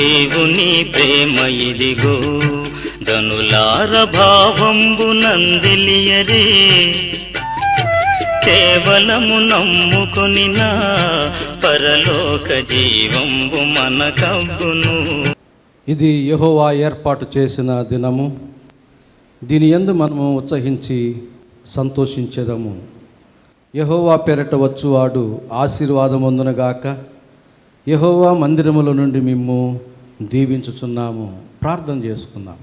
దేవుని ప్రేమ ఇదిగో ధనులార భావంబు నందిలియరే కేవలము నమ్ముకొని నా పరలోక జీవంబు మనకబ్బును. ఇది యెహోవా ఏర్పాటు చేసిన దినము, దీని యందు మనము ఉత్సహించి సంతోషించెదము. యెహోవా పేరట వచ్చువాడు ఆశీర్వాదమొందునుగాక. యెహోవా మందిరముల నుండి మిమ్ము దీవించుచున్నాము. ప్రార్థన చేసుకుందాం.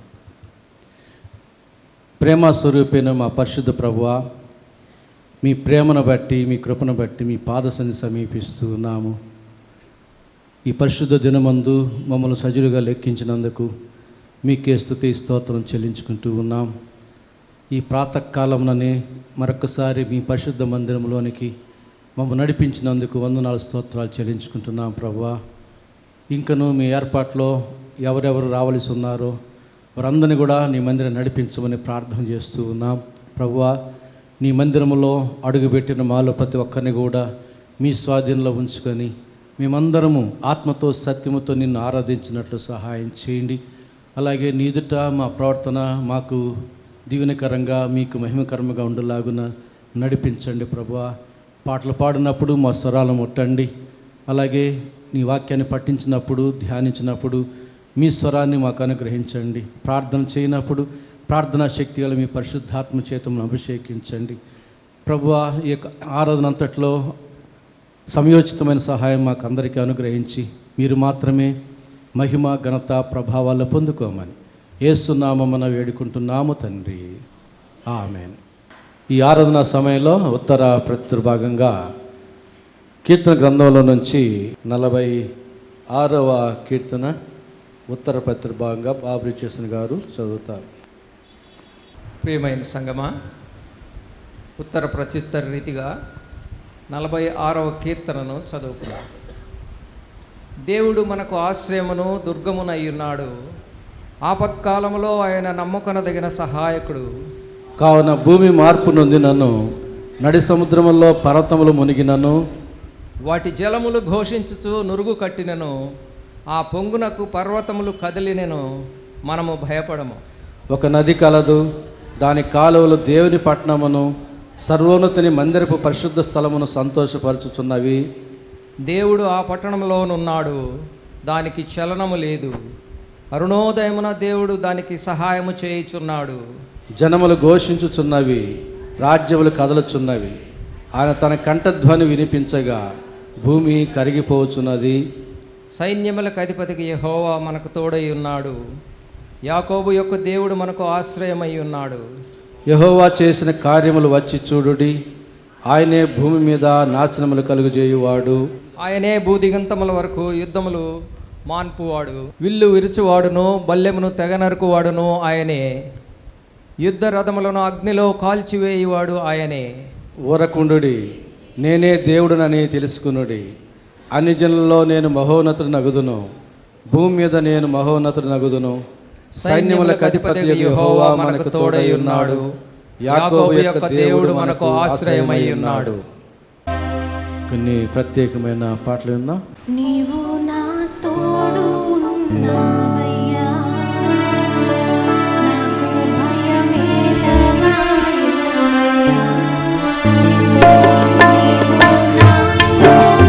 ప్రేమ స్వరూపైన మా పరిశుద్ధ ప్రభువా, మీ ప్రేమను బట్టి, మీ కృపను బట్టి మీ పాదసన్ని సమీపిస్తున్నాము. ఈ పరిశుద్ధ దినమందు మమ్మల్ని సజీలుగా లెక్కించినందుకు మీకే స్తుతి స్తోత్రం చెల్లించుకుంటూ ఉన్నాం. ఈ ప్రాతకాలంలోనే మరొకసారి మీ పరిశుద్ధ మందిరంలోనికి మమ్మల్ని నడిపించినందుకు వందనాలు స్తోత్రాలు చెల్లించుకుంటున్నాం ప్రభువా. ఇంకను మీ ఏర్పాట్లో ఎవరెవరు రావలసి ఉన్నారో వారందరినీ కూడా నీ మందిరం నడిపించమని ప్రార్థన చేస్తూ ఉన్నాం ప్రభువా. నీ మందిరంలో అడుగుపెట్టిన మాలో ప్రతి ఒక్కరిని కూడా మీ స్వాధీనంలో ఉంచుకొని మేమందరము ఆత్మతో సత్యముతో నిన్ను ఆరాధించినట్లు సహాయం చేయండి. అలాగే నీ ఎదుట మా ప్రవర్తన మాకు దీవెనకరంగా మీకు మహిమకరంగా ఉండేలాగున నడిపించండి ప్రభువా. పాటలు పాడినప్పుడు మా స్వరాలు ముట్టండి. అలాగే నీ వాక్యాన్ని పఠించినప్పుడు, ధ్యానించినప్పుడు మీ స్వరాన్ని మాకు అనుగ్రహించండి. ప్రార్థన చేయనప్పుడు ప్రార్థనా శక్తి గల మీ పరిశుద్ధాత్మ చేతను అభిషేకించండి ప్రభువా. ఈ యొక్క ఆరాధన అంతట్లో సమయోచితమైన సహాయం మాకు అందరికీ అనుగ్రహించి మీరు మాత్రమే మహిమ, ఘనత, ప్రభావాలు పొందుకోమని యేసు నామమున వేడుకుంటున్నాము తండ్రి, ఆమేన్. ఈ ఆరాధన సమయంలో ఉత్తర ప్రత్యుర్భాగంగా కీర్తన గ్రంథంలో నుంచి 46వ కీర్తన ఉత్తర ప్రత్యుర్భాగంగా బాబు చేసిన గారు చదువుతారు. ప్రియమైన సంగమా, ఉత్తర ప్రత్యుత్తర రీతిగా 46వ కీర్తనను చదువుకున్నాం. దేవుడు మనకు ఆశ్రయమును దుర్గమునయ్యున్నాడు, ఆపత్కాలములో ఆయన నమ్మకనదగిన సహాయకుడు. కావున భూమి మార్పు నొందినను, నడి సముద్రములో పర్వతములు మునిగినను, వాటి జలములు ఘోషించుచు నురుగు కట్టినను, ఆ పొంగునకు పర్వతములు కదిలినను మనము భయపడము. ఒక నది కలదు, దాని కాలువలు దేవుని పట్టణమును సర్వోన్నతుని మందిరపు పరిశుద్ధ స్థలమును సంతోషపరచుచున్నవి. దేవుడు ఆ పట్టణంలోనున్నాడు, దానికి చలనము లేదు. అరుణోదయమున దేవుడు దానికి సహాయము చేయుచున్నాడు. జనములు ఘోషించుచున్నవి, రాజ్యములు కదలుచున్నవి. ఆయన తన కంఠధ్వని వినిపించగా భూమి కరిగిపోచున్నది. సైన్యములకు అధిపతికి యెహోవా మనకు తోడై ఉన్నాడు, యాకోబు యొక్క దేవుడు మనకు ఆశ్రయమై ఉన్నాడు. యెహోవా చేసిన కార్యములు వచ్చి చూడుడి, ఆయనే భూమి మీద నాశనములు కలుగజేయువాడు. ఆయనే భూదిగంతముల వరకు యుద్ధములు మాన్పువాడు. విల్లు విరుచువాడును, బల్లెమును తెగనరుకువాడును ఆయనే. యుద్ధ రథములను అగ్నిలో కాల్చివేయువాడు ఆయనే. ఊరకుండుడి, నేనే దేవుడునని తెలుసుకునుడి. అన్ని జనులలో నేను మహోన్నతుడు నగుదును, భూమి మీద నేను మహోన్నతుడు నగుదును. సైన్యములకు అధిపతి యెహోవా మనకు తోడై ఉన్నాడు, యాకోబు యొక్క దేవుడు మనకు ఆశ్రయమై ఉన్నాడు. కొన్ని ప్రత్యేకమైన పాటలు విందాం. నీవు నా తోడు ఉన్నావయ్యా, నాకు భయమేలనా యేసయ్యా. నాకు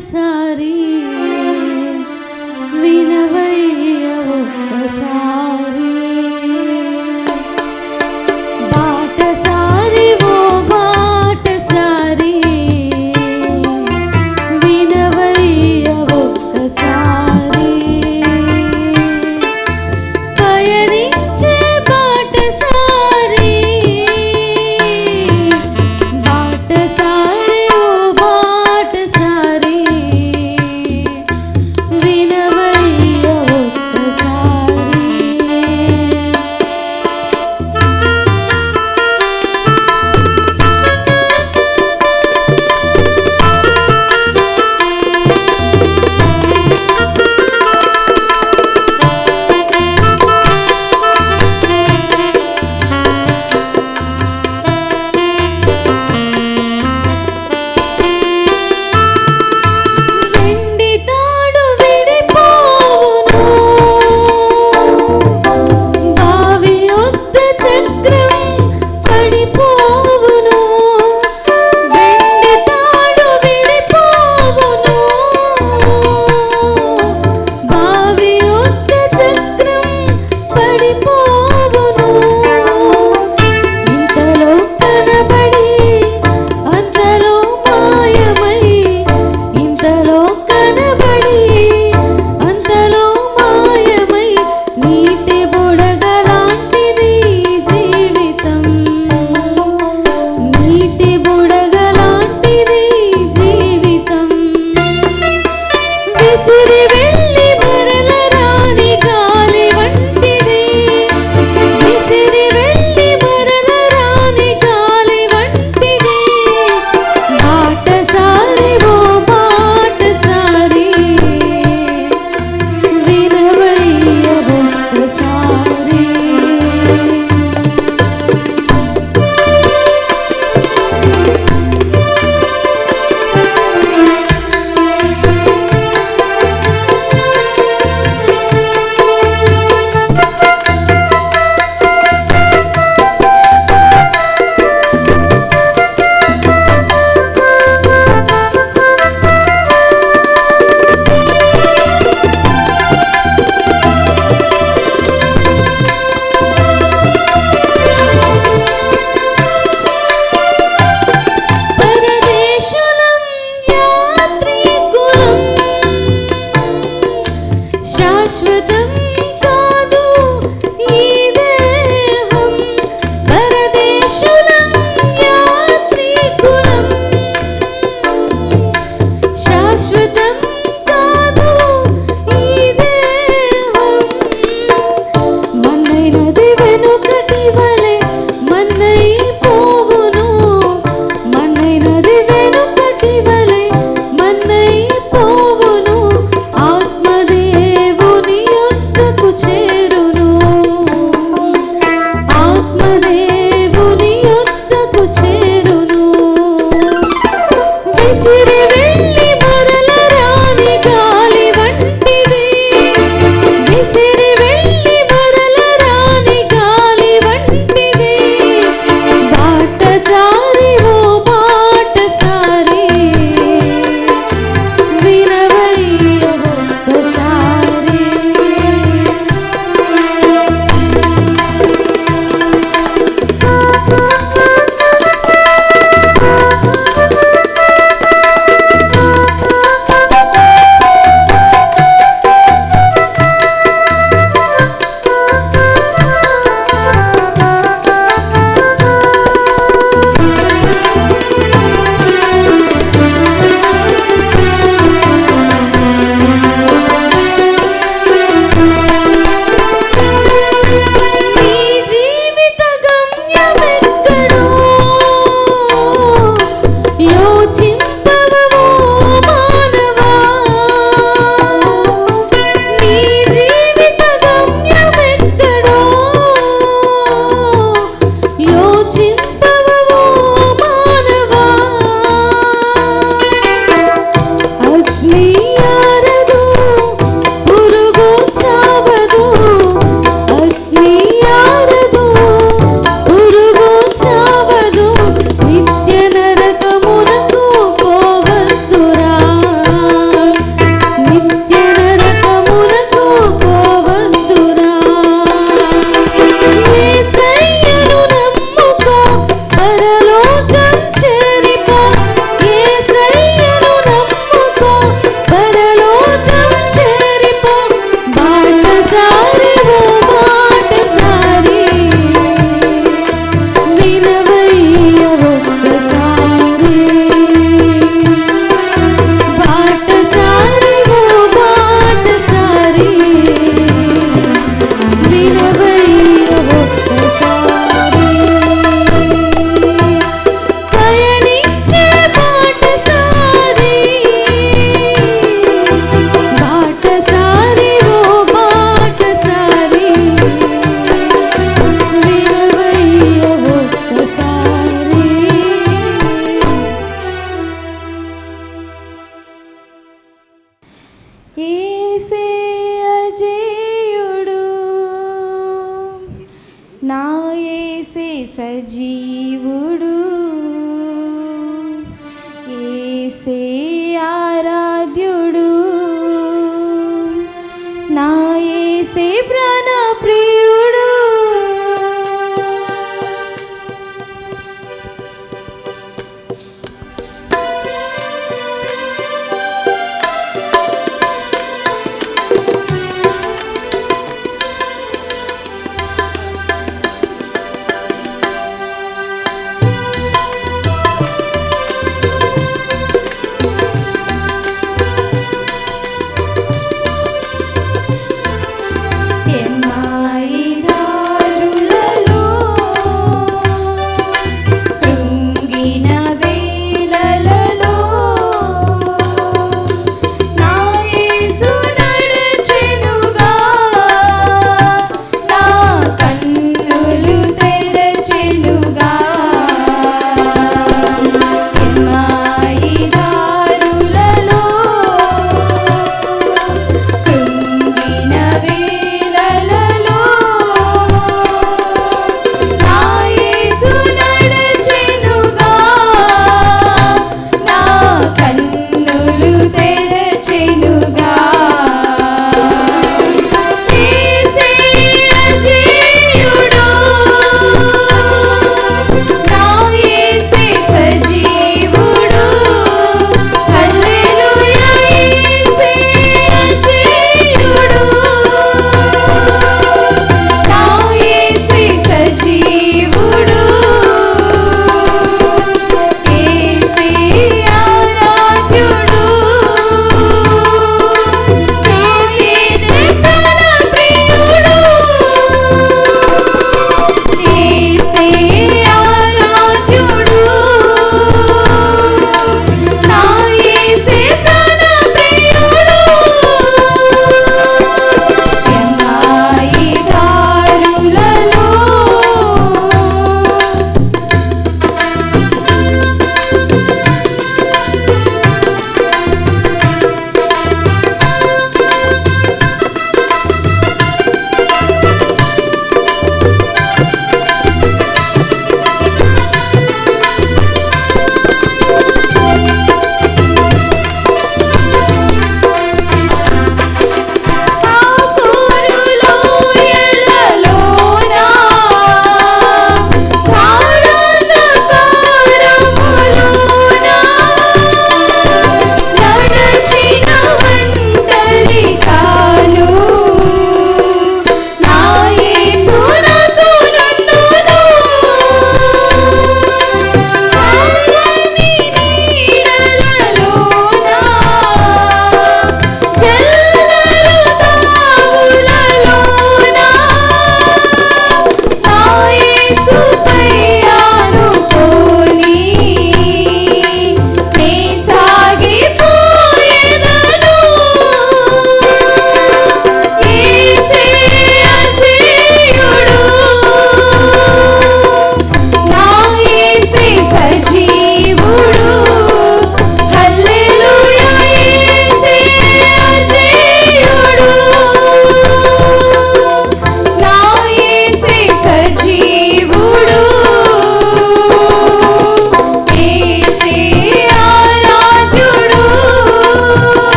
ఒక్కసారి వినవయ్య ఒక్కసారి బాటసారి ఓ బాటసారి వినవయ్య ఒక్కసారి పయనించే బాటసారి బాటసారి ఓ బాటసారి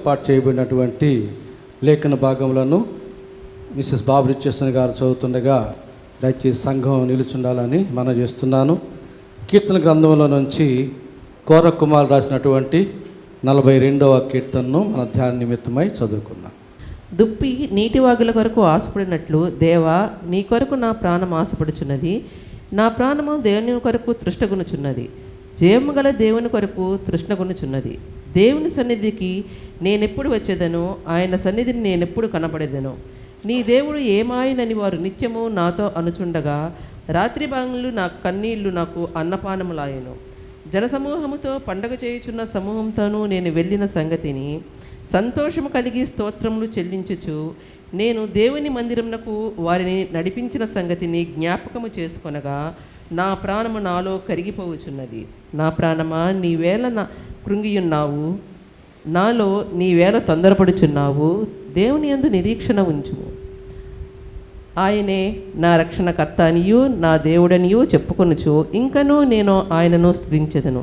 ఏర్పాటు చేయబడినటువంటి లేఖన భాగములను మిస్సెస్ బాబు రిచెసన్ గారు చదువుతుండగా దయచేసి సంఘం నిలుచుండాలని మనం చేస్తున్నాను. కీర్తన గ్రంథంలో నుంచి కోర కుమార్ రాసినటువంటి 42వ కీర్తనను మన ధ్యాన నిమిత్తమై చదువుకుందాం. దుప్పి నీటివాగుల కొరకు ఆశపడినట్లు దేవా నీ కొరకు నా ప్రాణం ఆశపడుచున్నది. నా ప్రాణము దేవుని కొరకు తృష్ణగునుచున్నది. జయము గల దేవుని కొరకు తృష్ణగునుచున్నది. దేవుని సన్నిధికి నేనెప్పుడు వచ్చేదను, ఆయన సన్నిధిని నేనెప్పుడు కనపడేదను. నీ దేవుడు ఏమాయనని వారు నిత్యము నాతో అనుచుండగా రాత్రి భాగములు నా కన్నీళ్లు నాకు అన్నపానములాయను. జనసమూహముతో పండగ చేయుచున్న సమూహంతోనూ నేను వెళ్ళిన సంగతిని సంతోషము కలిగి స్తోత్రములు చెల్లించుచు నేను దేవుని మందిరమునకు వారిని నడిపించిన సంగతిని జ్ఞాపకము చేసుకొనగా నా ప్రాణము నాలో కరిగిపోవచ్చున్నది. నా ప్రాణమా నీవేళ కృంగియున్నావు, నాలో నీవేళ తొందరపడుచున్నావు. దేవుని యందు నిరీక్షణ ఉంచుము. ఆయనే నా రక్షణకర్త అనియు నా దేవుడనియు చెప్పుకొనుచు ఇంకనూ నేను ఆయనను స్తుతించెదను.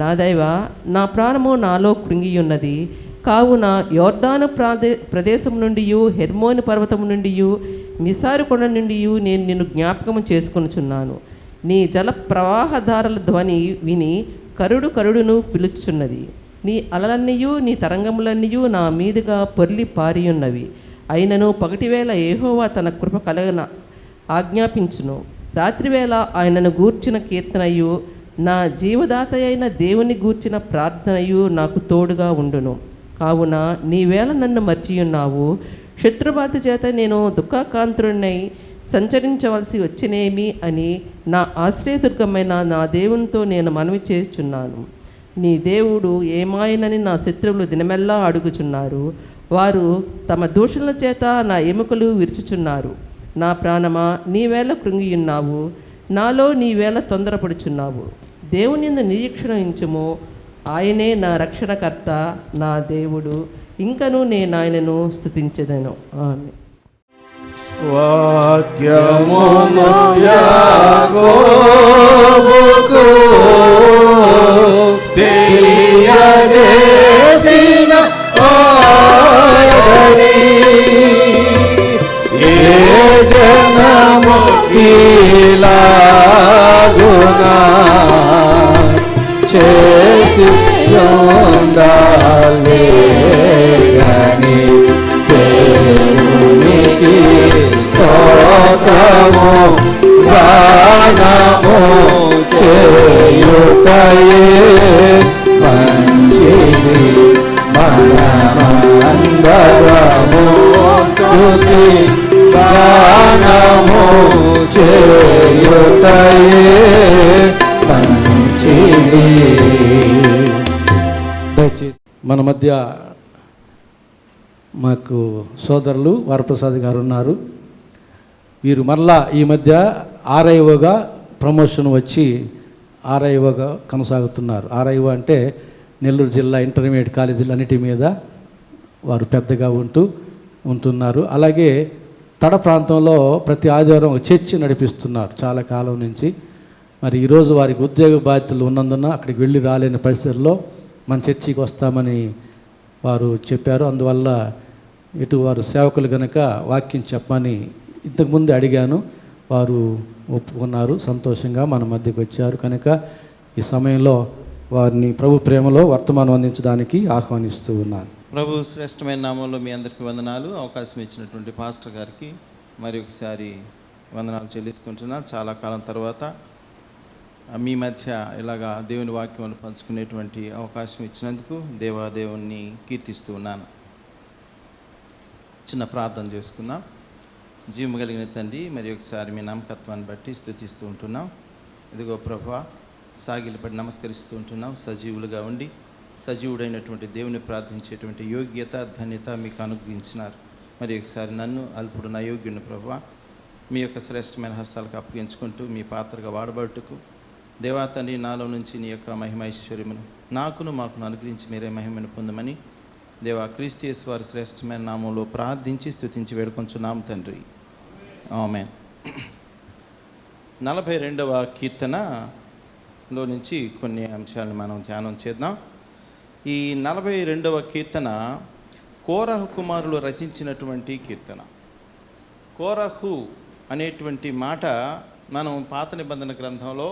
నా దైవ, నా ప్రాణము నాలో కృంగియున్నది. కావున యోర్దాను ప్రదేశం నుండి, హెర్మోను పర్వతం నుండి, మిసారు కొండ నుండి నేను నిన్ను జ్ఞాపకము చేసుకొనుచున్నాను. నీ జల ప్రవాహధారల ధ్వని విని కరుడును పిలుచుచున్నది. నీ అలలన్నీయు నీ తరంగములన్నీయు నా మీదుగా పొర్లి పారియున్నవి. అయినను పగటివేళ యెహోవా తన కృప కలగన ఆజ్ఞాపించును. రాత్రివేళ ఆయనను గూర్చిన కీర్తనయు నా జీవదాత అయిన దేవుని గూర్చిన ప్రార్థనయు నాకు తోడుగా ఉండును. కావున నీవేళ నన్ను మర్చియున్నావు. శత్రుబాధ చేత నేను దుఃఖాకాంతుడినై సంచరించవలసి వచ్చినేమి అని నా ఆశ్రయదుర్గమైన నా దేవునితో నేను మనవి చేస్తున్నాను. నీ దేవుడు ఏమాయనని నా శత్రువులు దినమెల్లా అడుగుచున్నారు. వారు తమ దూషణల చేత నా ఎముకలు విరుచుచున్నారు. నా ప్రాణమా నీవేళ కృంగియున్నావు, నాలో నీవేళ తొందరపడుచున్నావు. దేవుని యందు నిరీక్షణ ఉంచుము. ఆయనే నా రక్షణకర్త, నా దేవుడు. ఇంకనూ నేను ఆయనను స్తుతించెదను. ఆమేన్. వాక్యమును యాకోబుకు తెలియజేసిన వాడని ఏ జనము కీలాగునా చేసి ఉండాలి గని దేవునికి స్తోత్రము గానము చేయుటయే మంచిది. మనమందరము స్తుతి గానము చేయుటయే మంచిది. దయచేసి మన మధ్య మాకు సోదరులు వరప్రసాద్ గారు ఉన్నారు. వీరు మరలా ఈ మధ్య ఆర్ఐఓగా ప్రమోషన్ వచ్చి ఆర్ఐఓగా కొనసాగుతున్నారు. ఆర్ఐఓ అంటే నెల్లూరు జిల్లా ఇంటర్మీడియట్ కాలేజీలు అన్నిటి మీద వారు పెద్దగా ఉంటున్నారు. అలాగే తడ ప్రాంతంలో ప్రతి ఆదివారం ఒక చర్చి నడిపిస్తున్నారు చాలా కాలం నుంచి. మరి ఈరోజు వారికి ఉద్యోగ బాధ్యతలు ఉన్నందున అక్కడికి వెళ్ళి రాలేని పరిస్థితుల్లో మన చర్చికి వస్తామని వారు చెప్పారు. అందువల్ల ఇటు వారు సేవకులు కనుక వాక్యం చెప్పమని ఇంతకుముందు అడిగాను. వారు ఒప్పుకున్నారు. సంతోషంగా మన మధ్యకు వచ్చారు కనుక ఈ సమయంలో వారిని ప్రభు ప్రేమలో వర్తమానం అందించడానికి ఆహ్వానిస్తూ ఉన్నాను. ప్రభు శ్రేష్టమైన నామంలో మీ అందరికీ వందనాలు. అవకాశం ఇచ్చినటువంటి పాస్టర్ గారికి మరి ఒకసారి వందనాలు చెల్లిస్తుంటున్నా. చాలా కాలం తర్వాత మీ మధ్య ఇలాగా దేవుని వాక్యం పంచుకునేటువంటి అవకాశం ఇచ్చినందుకు దేవాదేవుణ్ణి కీర్తిస్తూ ఉన్నాను. చిన్న ప్రార్థన చేసుకుందాం. జీవము కలిగిన తండ్రి, మరి ఒకసారి మీ నమ్మకత్వాన్ని బట్టి స్తుతిస్తూ ఉంటున్నాం. ఇదిగో ప్రభువా, సాగిలపడి నమస్కరిస్తూ ఉంటున్నాం. సజీవులుగా ఉండి సజీవుడైనటువంటి దేవుని ప్రార్థించేటువంటి యోగ్యత ధన్యత మీకు అనుగ్రహించినారు. మరి ఒకసారి నన్ను అల్పుడు నా యోగ్యుని ప్రభువా మీ యొక్క శ్రేష్టమైన హస్తాలకు అప్పగించుకుంటూ మీ పాత్రగా వాడబడుటకు దేవా తండ్రి, నాలో నుంచి నీ యొక్క మహిమైశ్వర్యమును మాకును అనుగ్రహించి మీరే మహిమను పొందమని దేవా క్రీస్తు యేసు వారి శ్రేష్టమైన నామంలో ప్రార్థించి స్తుతించి వేడుకొంచున్నాం తండ్రి. ఆమేన్. 42వ కీర్తనలో నుంచి కొన్ని అంశాలను మనం ధ్యానం చేద్దాం. ఈ 42వ కీర్తన కోరహు కుమారులు రచించినటువంటి కీర్తన. కోరహు అనేటువంటి మాట మనం పాత నిబంధన గ్రంథంలో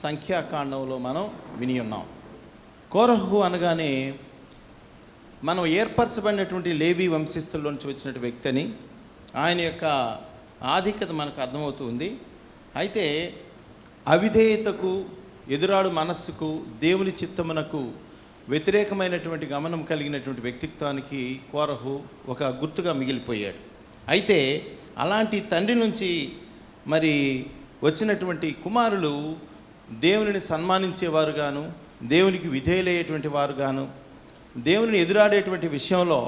సంఖ్యాకాండంలో మనం విని ఉన్నాం. కోరహు అనగానే మనం ఏర్పరచబడినటువంటి లేవి వంశస్థుల నుంచి వచ్చినటువంటి వ్యక్తి అని, ఆయన యొక్క ఆధిక్యత మనకు అర్థమవుతుంది. అయితే అవిధేయతకు, ఎదురాడు మనస్సుకు, దేవుని చిత్తమునకు వ్యతిరేకమైనటువంటి గమనం కలిగినటువంటి వ్యక్తిత్వానికి కోరహు ఒక గుర్తుగా మిగిలిపోయాడు. అయితే అలాంటి తండ్రి నుంచి మరి వచ్చినటువంటి కుమారులు దేవునిని సన్మానించేవారుగాను, దేవునికి విధేయులయ్యేటువంటి వారుగాను, దేవునిని ఎదురాడేటువంటి విషయంలో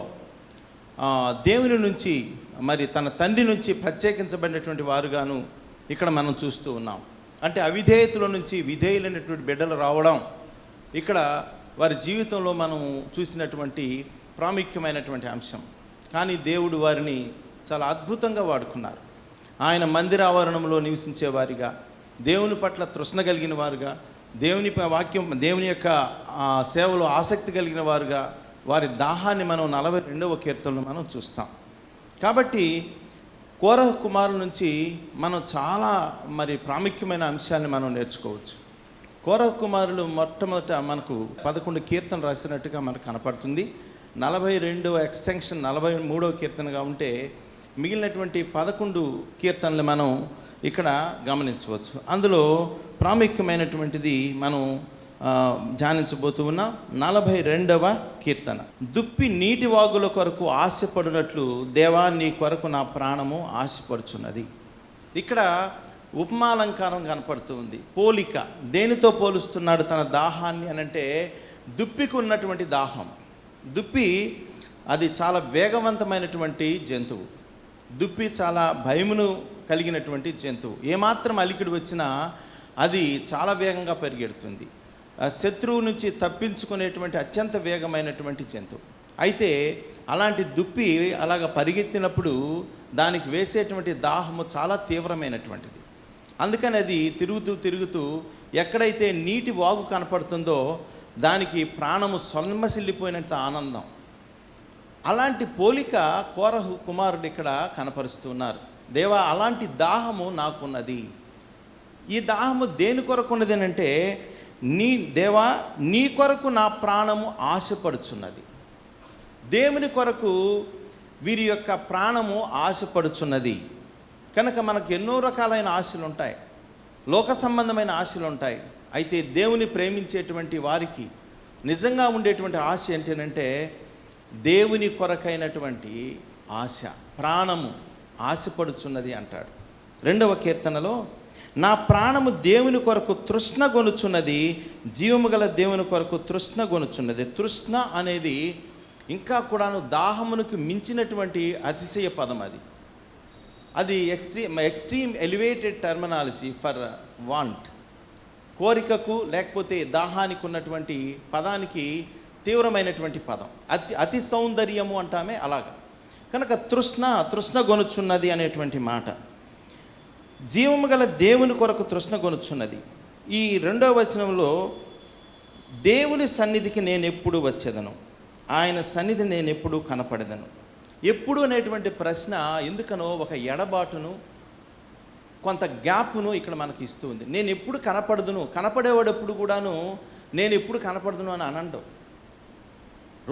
దేవుని నుంచి మరి తన తండ్రి నుంచి ప్రత్యేకించబడినటువంటి వారుగాను ఇక్కడ మనం చూస్తూ ఉన్నాం. అంటే అవిధేయతల నుంచి విధేయులైనటువంటి బిడ్డలు రావడం ఇక్కడ వారి జీవితంలో మనం చూసినటువంటి ప్రాముఖ్యమైనటువంటి అంశం. కానీ దేవుడు వారిని చాలా అద్భుతంగా వాడుకున్నారు. ఆయన మందిర ఆవరణంలో నివసించే వారిగా, దేవుని పట్ల తృష్ణ కలిగిన వారుగా, దేవుని వాక్యం, దేవుని యొక్క సేవలో ఆసక్తి కలిగిన వారుగా వారి దాహాన్ని మనం 42వ కీర్తనలో మనం చూస్తాం. కాబట్టి కోరహు కుమారుల నుంచి మనం చాలా మరి ప్రాముఖ్యమైన అంశాన్ని మనం నేర్చుకోవచ్చు. కోరహు కుమారులు మొట్టమొదట మనకు 11 కీర్తనలు రాసినట్టుగా మనకు కనపడుతుంది. 42వ ఎక్స్టెన్షన్ 43వ కీర్తనగా ఉంటే మిగిలినటువంటి 11 కీర్తనలు మనం ఇక్కడ గమనించవచ్చు. అందులో ప్రాముఖ్యమైనటువంటిది మనం ధ్యానించబోతూ ఉన్నాం. 42వ కీర్తన. దుప్పి నీటి వాగుల కొరకు ఆశపడినట్లు దేవా నీ కొరకు నా ప్రాణము ఆశపడుచున్నది. ఇక్కడ ఉపమాలంకారం కనపడుతూ ఉంది. పోలిక దేనితో పోలుస్తున్నాడు తన దాహాన్ని అనంటే దుప్పికి ఉన్నటువంటి దాహం. దుప్పి అది చాలా వేగవంతమైనటువంటి జంతువు. దుప్పి చాలా భయమును కలిగినటువంటి జంతువు. ఏమాత్రం అలికిడి వచ్చినా అది చాలా వేగంగా పరిగెడుతుంది. శత్రువు నుంచి తప్పించుకునేటువంటి అత్యంత వేగమైనటువంటి జంతువు. అయితే అలాంటి దుప్పి అలాగ పరిగెత్తినప్పుడు దానికి వేసేటువంటి దాహము చాలా తీవ్రమైనటువంటిది. అందుకని అది తిరుగుతూ ఎక్కడైతే నీటి వాగు కనపడుతుందో దానికి ప్రాణము సొల్మసిల్లిపోయినంత ఆనందం. అలాంటి పోలిక కోరహు కుమారుడు ఇక్కడ కనపరుస్తున్నారు. దేవా అలాంటి దాహము నాకున్నది. ఈ దాహము దేని కొరకు ఉన్నది అంటే దేవా నీ కొరకు నా ప్రాణము ఆశపడుచున్నది. దేవుని కొరకు వీరి యొక్క ప్రాణము ఆశపడుచున్నది. కనుక మనకు ఎన్నో రకాలైన ఆశలు ఉంటాయి, లోక సంబంధమైన ఆశలు ఉంటాయి. అయితే దేవుని ప్రేమించేటువంటి వారికి నిజంగా ఉండేటువంటి ఆశ ఏంటంటే దేవుని కొరకైనటువంటి ఆశ, ప్రాణము ఆశపడుచున్నది అంటాడు. 2వ కీర్తనలో నా ప్రాణము దేవుని కొరకు తృష్ణ గొనుచున్నది, జీవము గల దేవుని కొరకు తృష్ణ గొనుచున్నది. తృష్ణ అనేది ఇంకా కూడాను దాహమునికి మించినటువంటి అతిశయ పదం. అది extreme elevated terminology for want. కోరికకు లేకపోతే దాహానికి ఉన్నటువంటి పదానికి తీవ్రమైనటువంటి పదం. అతి సౌందర్యము అంటామే అలాగా. కనుక తృష్ణ గొనుచున్నది అనేటువంటి మాట. జీవము గల దేవుని కొరకు తృష్ణ గొనుచున్నది. ఈ 2వ వచనంలో దేవుని సన్నిధికి నేను ఎప్పుడు వచ్చేదను, ఆయన సన్నిధి నేను ఎప్పుడు కనపడేదను. ఎప్పుడు అనేటువంటి ప్రశ్న ఎందుకనో ఒక ఎడబాటును, కొంత గ్యాప్ను ఇక్కడ మనకి ఇస్తూ ఉంది. నేను ఎప్పుడు కనపడదును, కనపడేవాడు ఎప్పుడు కూడాను నేను ఎప్పుడు కనపడదును అని అనండవు.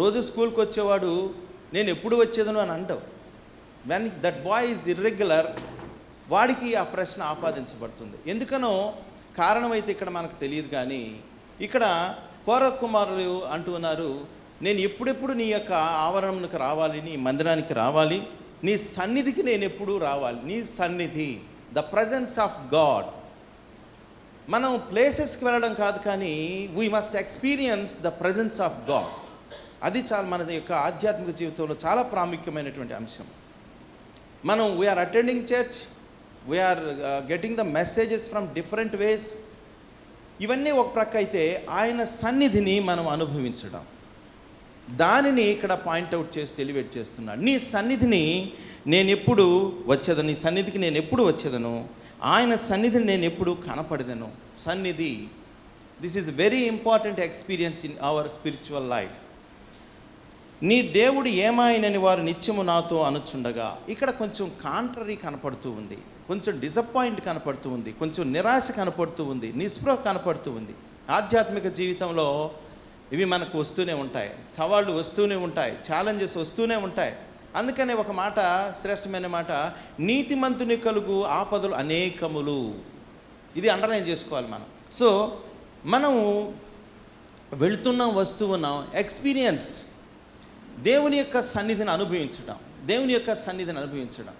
రోజు స్కూల్కి వచ్చేవాడు నేను ఎప్పుడు వచ్చేదను అని అంటావు. When that boy is irregular, వాడికి ఆ ప్రశ్న ఆపాదించబడుతుంది. ఎందుకనో కారణమైతే ఇక్కడ మనకు తెలియదు. కానీ ఇక్కడ కోరహు కుమారులు అంటున్నారు, నేను ఎప్పుడెప్పుడు నీ యొక్క ఆవరణకు రావాలి, నీ మందిరానికి రావాలి, నీ సన్నిధికి నేను ఎప్పుడు రావాలి. నీ సన్నిధి, ద ప్రజెన్స్ ఆఫ్ గాడ్. మనం ప్లేసెస్కి వెళ్ళడం కాదు, కానీ we must experience the presence of God. అది చాలా మన యొక్క ఆధ్యాత్మిక జీవితంలో చాలా ప్రాముఖ్యమైనటువంటి అంశం. మనం we are attending church, we are getting the messages from different ways. ఇవన్నీ ఒక ప్రక్క అయితే ఆయన సన్నిధిని మనం అనుభవించడం, దానిని ఇక్కడ పాయింట్అవుట్ చేసి ఎలివేట్ చేస్తున్నాడు. నీ సన్నిధిని నేను ఎప్పుడు వచ్చేదను, నీ సన్నిధికి నేను ఎప్పుడు వచ్చేదను, ఆయన సన్నిధిని నేను ఎప్పుడు కనపడదను. సన్నిధి, this is very important experience in our spiritual life. నీ దేవుడు ఏమాయనని వారు నిత్యము నాతో అనుచుండగా. ఇక్కడ కొంచెం కాంట్రరీ కనపడుతూ ఉంది, కొంచెం డిసప్పాయింట్ కనపడుతూ ఉంది, కొంచెం నిరాశ కనపడుతూ ఉంది, నిస్పృహ కనపడుతూ ఉంది. ఆధ్యాత్మిక జీవితంలో ఇవి మనకు వస్తూనే ఉంటాయి, సవాళ్ళు వస్తూనే ఉంటాయి, ఛాలెంజెస్ వస్తూనే ఉంటాయి. అందుకనే ఒక మాట, శ్రేష్టమైన మాట, నీతిమంతుని కలుగు ఆపదలు అనేకములు. ఇది అండర్లైన్ చేసుకోవాలి మనం. సో మనం వెళుతున్నాం, వస్తున్నాం, ఎక్స్పీరియన్స్, దేవుని యొక్క సన్నిధిని అనుభవించడం, దేవుని యొక్క సన్నిధిని అనుభవించడం.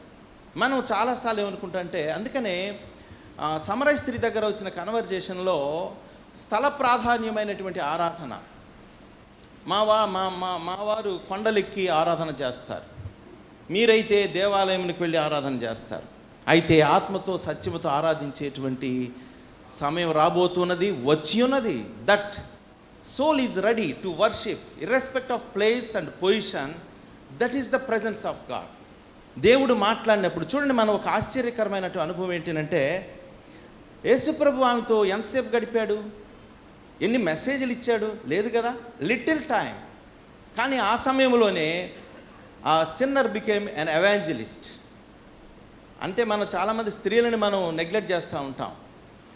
మనం చాలాసార్లు ఏమనుకుంటామంటే, అందుకనే సమరయ స్త్రీ దగ్గర వచ్చిన కన్వర్జేషన్లో స్థల ప్రాధాన్యమైనటువంటి ఆరాధన, మా వారు కొండలెక్కి ఆరాధన చేస్తారు, మీరైతే దేవాలయంకి వెళ్ళి ఆరాధన చేస్తారు. అయితే ఆత్మతో సత్యముతో ఆరాధించేటువంటి సమయం రాబోతున్నది, వచ్చి ఉన్నది. That soul is ready to worship irrespective of place and position. That is the presence of God. దేవుడు మాట్లాడినప్పుడు చూడండి, మనం ఒక ఆశ్చర్యకరమైనటువంటి అనుభవం ఏంటంటే, యేసుప్రభు ఆమెతో ఎంతసేపు గడిపాడు, ఎన్ని మెసేజ్లు ఇచ్చాడు? లేదు కదా, లిటిల్ టైం. కానీ ఆ సమయంలోనే ఆ సిన్నర్ బికేమ్ అన్ ఎవాంజలిస్ట్. అంటే మనం చాలామంది స్త్రీలను మనం నెగ్లెక్ట్ చేస్తూ ఉంటాం,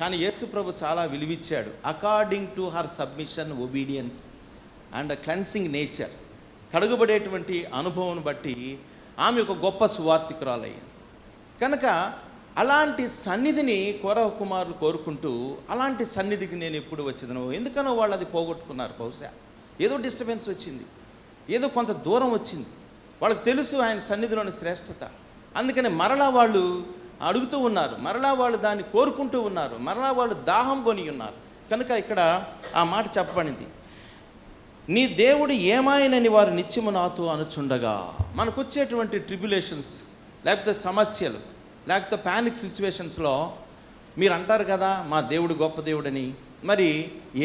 కానీ యేసు ప్రభు చాలా విలువిచ్చాడు. According to her submission, obedience and cleansing nature, కడుగుబడేటువంటి అనుభవం బట్టి ఆమె ఒక గొప్ప సువార్తికురాలయ్యింది. కనుక అలాంటి సన్నిధిని కోరహ కుమారులు కోరుకుంటూ, అలాంటి సన్నిధికి నేను ఎప్పుడు వచ్చేదను, ఎందుకనో వాళ్ళు అది పోగొట్టుకున్నారు. బహుశా ఏదో డిస్టర్బెన్స్ వచ్చింది, ఏదో కొంత దూరం వచ్చింది. వాళ్ళకి తెలుసు ఆయన సన్నిధిలోని శ్రేష్టత. అందుకని మరలా వాళ్ళు అడుగుతూ ఉన్నారు, మరలా వాళ్ళు దాన్ని కోరుకుంటూ ఉన్నారు, మరలా వాళ్ళు దాహం కొని ఉన్నారు. కనుక ఇక్కడ ఆ మాట చెప్పబడింది, నీ దేవుడు ఏమాయనని వారు నిత్యము నాతో అనుచుండగా. మనకు వచ్చేటువంటి ట్రిబ్యులేషన్స్, లేకపోతే సమస్యలు, లేకపోతే ప్యానిక్ సిచ్యువేషన్స్లో మీరు అంటారు కదా, మా దేవుడు గొప్ప దేవుడని. మరి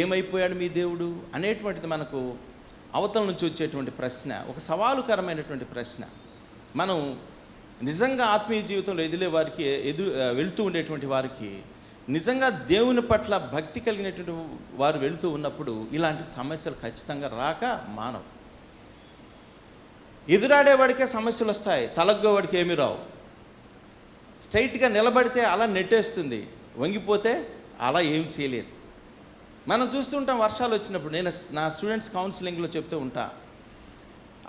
ఏమైపోయాడు మీ దేవుడు అనేటువంటిది మనకు అవతల నుంచి వచ్చేటువంటి ప్రశ్న, ఒక సవాలుకరమైనటువంటి ప్రశ్న. మనం నిజంగా ఆత్మీయ జీవితంలో ఎదిలే వారికి, వెళుతూ ఉండేటువంటి వారికి, నిజంగా దేవుని పట్ల భక్తి కలిగినటువంటి వారు వెళుతూ ఉన్నప్పుడు ఇలాంటి సమస్యలు ఖచ్చితంగా రాక మానవు. ఎదురాడేవాడికే సమస్యలు వస్తాయి, తలగ్గేవాడికి ఏమీ రావు. స్ట్రైట్గా నిలబడితే అలా నెట్టేస్తుంది, వంగిపోతే అలా ఏం చేయలేదు. మనం చూస్తుంటాం వర్షాలు వచ్చినప్పుడు, నేను నా స్టూడెంట్స్ కౌన్సిలింగ్లో చెప్తూ ఉంటా,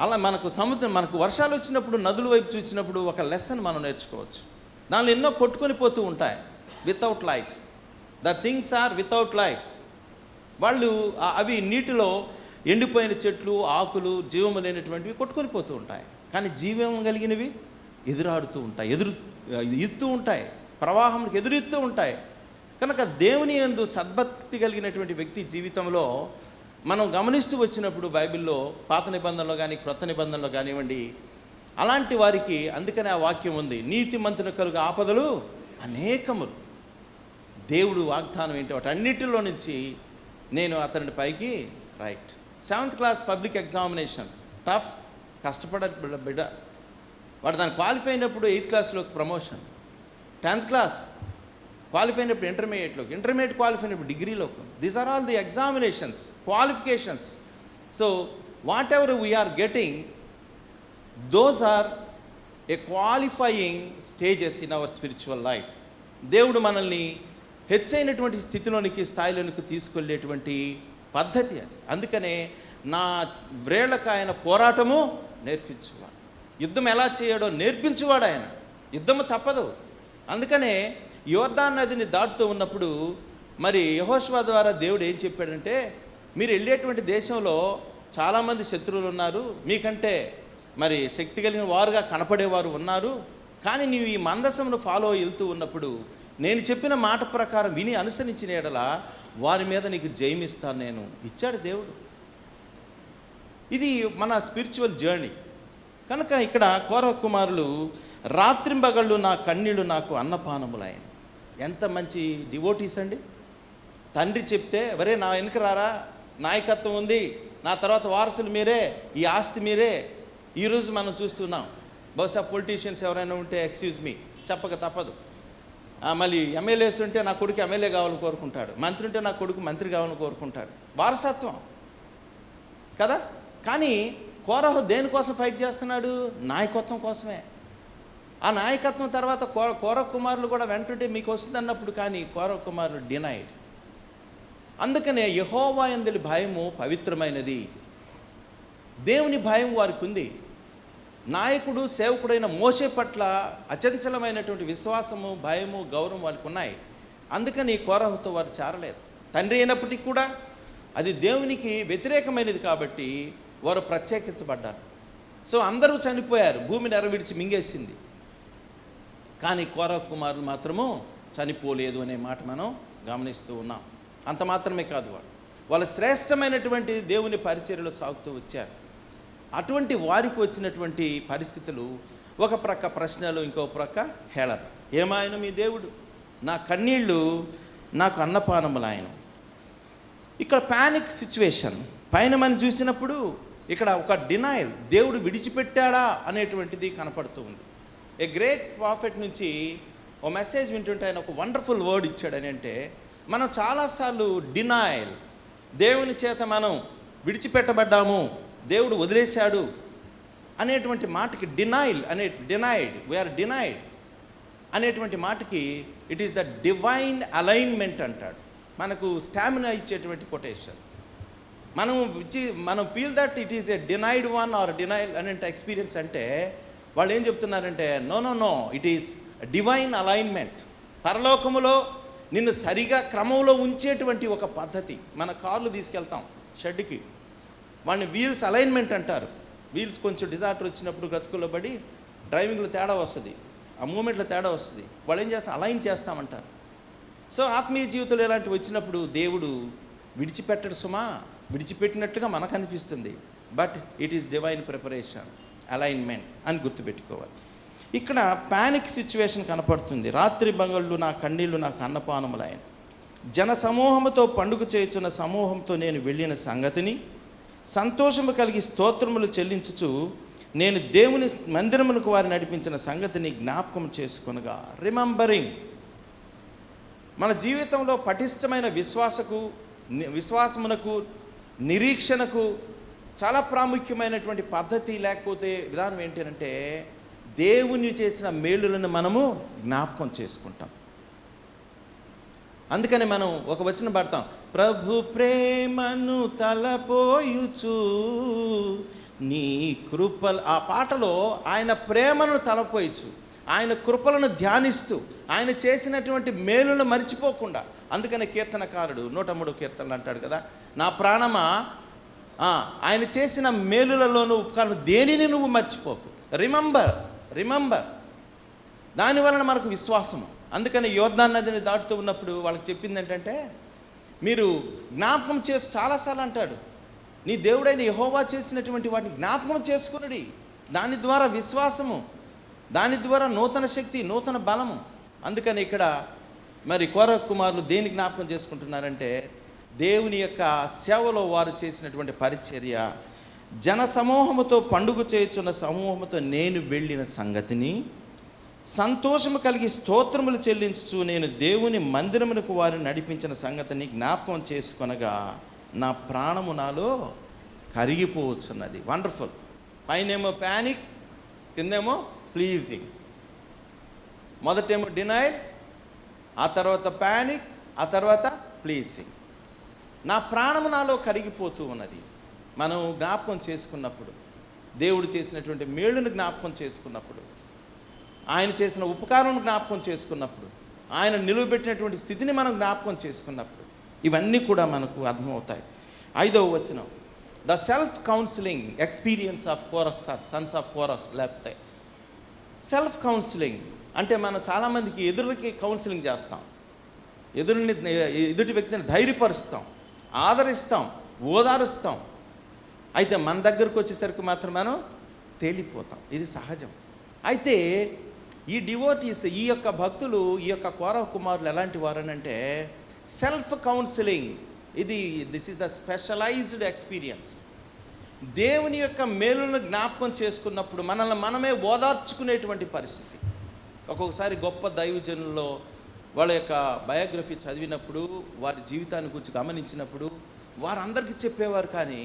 అలా మనకు వర్షాలు వచ్చినప్పుడు నదుల వైపు చూసినప్పుడు ఒక లెసన్ మనం నేర్చుకోవచ్చు. దానిలో ఎన్నో కొట్టుకొని పోతూ ఉంటాయి, without life. The things are without life. వాళ్ళు అవి నీటిలో ఎండిపోయిన చెట్లు, ఆకులు, జీవము లేనటువంటివి కొట్టుకొని పోతూ ఉంటాయి. కానీ జీవం కలిగినవి ఎదురాడుతూ ఉంటాయి, ఇత్తూ ఉంటాయి, ప్రవాహంకి ఎదురెత్తూ ఉంటాయి. కనుక దేవుని యందు సద్భక్తి కలిగినటువంటి వ్యక్తి జీవితంలో మనం గమనిస్తూ వచ్చినప్పుడు బైబిల్లో పాత నిబంధనలో కానీ క్రొత్త నిబంధనలో కానివ్వండి, అలాంటి వారికి అందుకనే ఆ వాక్యం ఉంది, నీతిమంతుని కలుగు ఆపదలు అనేకములు. దేవుడు వాగ్దానం ఏంటి, వాటి అన్నిటిలో నుంచి నేను అతని పైకి right. 7th class public examination tough, కష్టపడ బిడ్డ, వాడు దాన్ని క్వాలిఫై అయినప్పుడు 8th క్లాస్లోకి promotion, 10th class qualify అయినప్పుడు ఇంటర్మీడియట్లోకి, ఇంటర్మీడియట్ క్వాలిఫై అయినప్పుడు డిగ్రీలోకి. These are all the examinations, qualifications. So whatever we're getting, those are a qualifying stages in our spiritual life. దేవుడు మనల్ని హెచ్చైనటువంటి స్థితిలోనికి, స్థాయిలోనికి తీసుకెళ్ళేటువంటి పద్ధతి అది. అందుకనే నా వ్రేళ్లకు ఆయన పోరాటము నేర్పించువాడు, యుద్ధం ఎలా చేయడో నేర్పించువాడు ఆయన. యుద్ధము తప్పదు. అందుకనే యోర్దాను నదిని దాటుతూ ఉన్నప్పుడు మరి యెహోషువ ద్వారా దేవుడు ఏం చెప్పాడంటే, మీరు వెళ్ళేటువంటి దేశంలో చాలామంది శత్రువులు ఉన్నారు, మీకంటే మరి శక్తి కలిగిన వారుగా కనపడేవారు ఉన్నారు, కానీ నీవు ఈ మందసమును ఫాలో వెళ్తూ ఉన్నప్పుడు నేను చెప్పిన మాట ప్రకారం విని అనుసరించిన ఎడల వారి మీద నీకు జయమిస్తాను నేను. ఇచ్చాడు దేవుడు. ఇది మన స్పిరిచువల్ జర్నీ. కనుక ఇక్కడ కోరహ కుమారులు, రాత్రింబగళ్ళు నా కన్నీళ్ళు నాకు అన్నపానములైన. ఎంత మంచి డివోటీస్ అండి. తండ్రి చెప్తే, వరే నా వెనుక రారా, నాయకత్వం ఉంది, నా తర్వాత వారసులు మీరే, ఈ ఆస్తి మీరే. ఈరోజు మనం చూస్తున్నాం, బహుశా పొలిటీషియన్స్ ఎవరైనా ఉంటే ఎక్స్క్యూజ్ మీ చెప్పక తప్పదు. మళ్ళీ ఎమ్మెల్యేస్ ఉంటే నా కొడుకు ఎమ్మెల్యే కావాలని కోరుకుంటాడు, మంత్రి ఉంటే నా కొడుకు మంత్రి కావాలని కోరుకుంటాడు. వారసత్వం కదా. కానీ కోరహు దేనికోసం ఫైట్ చేస్తున్నాడు? నాయకత్వం కోసమే. ఆ నాయకత్వం తర్వాత కోర కుమారులు కూడా వెంటనే మీకు వస్తుంది అన్నప్పుడు, కానీ కోర కుమారులు డినైడ్. అందుకనే యెహోవా యందలి భయము పవిత్రమైనది. దేవుని భయం వారికి ఉంది. నాయకుడు సేవకుడైన మోషే పట్ల అచంచలమైనటువంటి విశ్వాసము, భయము, గౌరవం వాళ్ళకు ఉన్నాయి. అందుకని కోరహుతో వారు చేరలేదు. తండ్రి అయినప్పటికీ కూడా అది దేవునికి వ్యతిరేకమైనది కాబట్టి వారు ప్రత్యేకించబడ్డారు. సో అందరూ చనిపోయారు, భూమిని ఎరవిడిచి మింగేసింది. కానీ కోరహు కుమారులు మాత్రము చనిపోలేదు అనే మాట మనం గమనిస్తూ ఉన్నాం. అంత మాత్రమే కాదు, వాళ్ళు శ్రేష్టమైనటువంటి దేవుని పరిచర్యలో సాగుతూ వచ్చారు. అటువంటి వారికి వచ్చినటువంటి పరిస్థితులు, ఒక ప్రక్క ప్రశ్నలు, ఇంకో ప్రక్క హేళన. ఏమాయన మీ దేవుడు? నా కన్నీళ్ళు నాకు అన్నపానములు ఆయన. ఇక్కడ ప్యానిక్ సిచ్యువేషన్ పైన మనం చూసినప్పుడు ఇక్కడ ఒక డినైల్, దేవుడు విడిచిపెట్టాడా అనేటువంటిది కనపడుతూ ఉంది. ఏ గ్రేట్ ప్రాఫిట్ నుంచి ఓ మెసేజ్ వింటుంటే ఆయన ఒక వండర్ఫుల్ వర్డ్ ఇచ్చాడని. అంటే మనం చాలాసార్లు డినైల్, దేవుని చేత మనం విడిచిపెట్టబడ్డాము, దేవుడు వదిలేశాడు అనేటువంటి మాటకి వీఆర్ డినైడ్ అనేటువంటి మాటకి it is the divine alignment అంటాడు. మనకు స్టామినా ఇచ్చేటువంటి కొటేషన్. మనం feel that it is a denied one or denial అనే ఎక్స్పీరియన్స్. అంటే వాళ్ళు ఏం చెప్తున్నారంటే no it is divine alignment. పరలోకములో నిన్ను సరిగా క్రమంలో ఉంచేటువంటి ఒక పద్ధతి. మన కార్లు తీసుకెళ్తాం షెడ్కి, వాడిని వీల్స్ అలైన్మెంట్ అంటారు. వీల్స్ కొంచెం డిజార్టర్ వచ్చినప్పుడు బ్రతుకుల్లో పడి డ్రైవింగ్లో తేడా వస్తుంది, ఆ మూమెంట్లో తేడా వస్తుంది. వాళ్ళు ఏం చేస్తాం? అలైన్ చేస్తామంటారు. సో ఆత్మీయ జీవితంలో ఇలాంటివి వచ్చినప్పుడు దేవుడు విడిచిపెట్టడు సుమా, విడిచిపెట్టినట్లుగా మనకు అనిపిస్తుంది. But it is divine preparation, alignment అని గుర్తుపెట్టుకోవాలి. ఇక్కడ ప్యానిక్ సిచ్యువేషన్ కనపడుతుంది. రాత్రి బంగళ్ళు నా కన్నీళ్ళు నాకు అన్నపానములైన. జన సమూహముతో పండుగ చేయుచున్న సమూహంతో నేను వెళ్ళిన సంగతిని సంతోషము కలిగి స్తోత్రములు చెల్లించుచు నేను దేవుని మందిరమునకు వారిని నడిపించిన సంగతిని జ్ఞాపకం చేసుకొనగా. రిమెంబరింగ్. మన జీవితంలో పటిష్టమైన విశ్వాసమునకు, నిరీక్షణకు చాలా ప్రాముఖ్యమైనటువంటి పద్ధతి లేకపోతే విధానం ఏంటంటే దేవుని చేసిన మేలులను మనము జ్ఞాపకం చేసుకుంటాం. అందుకని మనం ఒక వచనం పాడతాం, ప్రభు ప్రేమను తలపోయుచు నీ కృపలు. ఆ పాటలో ఆయన ప్రేమను తలపోయచ్చు, ఆయన కృపలను ధ్యానిస్తూ, ఆయన చేసినటువంటి మేలును మర్చిపోకుండా. అందుకని కీర్తనకారుడు 103 కీర్తనలు అంటాడు కదా, నా ప్రాణమా ఆయన చేసిన మేలులలోనూ ఉపకారం దేనిని నువ్వు మర్చిపోకు. రిమెంబర్. దానివలన మనకు విశ్వాసము. అందుకని యోర్దాను నదిని దాటుతూ ఉన్నప్పుడు వాళ్ళకి చెప్పింది ఏంటంటే, మీరు జ్ఞాపకం చేసి, చాలాసార్లు అంటాడు, నీ దేవుడైన యెహోవా చేసినటువంటి వాటిని జ్ఞాపకం చేసుకున్నది. దాని ద్వారా విశ్వాసము, దాని ద్వారా నూతన శక్తి, నూతన బలము. అందుకని ఇక్కడ మరి కోరహు కుమారులు దేని జ్ఞాపకం చేసుకుంటున్నారంటే దేవుని యొక్క సేవలో వారు చేసినటువంటి పరిచర్య. జన సమూహముతో పండుగ చేయుచున్న సమూహముతో నేను వెళ్ళిన సంగతిని సంతోషము కలిగి స్తోత్రములు చెల్లించుచు నేను దేవుని మందిరమునకు వారిని నడిపించిన సంగతిని జ్ఞాపకం చేసుకొనగా నా ప్రాణము నాలో కరిగిపోవచ్చున్నది. వండర్ఫుల్. పైనేమో ప్యానిక్, కిందేమో ప్లీజింగ్. మొదటేమో డినైల్, ఆ తర్వాత ప్యానిక్, ఆ తర్వాత ప్లీజింగ్. నా ప్రాణము నాలో కరిగిపోతూ ఉన్నది. మనం జ్ఞాపకం చేసుకున్నప్పుడు, దేవుడు చేసినటువంటి మేలును జ్ఞాపకం చేసుకున్నప్పుడు, ఆయన చేసిన ఉపకారం జ్ఞాపకం చేసుకున్నప్పుడు, ఆయన నిలువబెట్టినటువంటి స్థితిని మనం జ్ఞాపకం చేసుకున్నప్పుడు ఇవన్నీ కూడా మనకు అర్థమవుతాయి. 5వ వచనం, the self counselling experience of Korah sons of Korah. లేకపోతే సెల్ఫ్ కౌన్సిలింగ్ అంటే మనం చాలామందికి ఎదురుకి కౌన్సిలింగ్ చేస్తాం, ఎదుటి వ్యక్తిని ధైర్యపరుస్తాం, ఆదరిస్తాం, ఓదారుస్తాం. అయితే మన దగ్గరకు వచ్చేసరికి మాత్రం మనం తేలిపోతాం. ఇది సహజం. అయితే ఈ డివోటీస్, ఈ యొక్క భక్తులు, ఈ యొక్క కోరహు కుమారులు ఎలాంటి వారనంటే self counselling. This is the specialised experience. దేవుని యొక్క మేలును జ్ఞాపకం చేసుకున్నప్పుడు మనల్ని మనమే ఓదార్చుకునేటువంటి పరిస్థితి. ఒక్కొక్కసారి గొప్ప దైవజనుల్లో వాళ్ళ యొక్క బయోగ్రఫీ చదివినప్పుడు, వారి జీవితాన్ని గురించి గమనించినప్పుడు వారందరికీ చెప్పేవారు, కానీ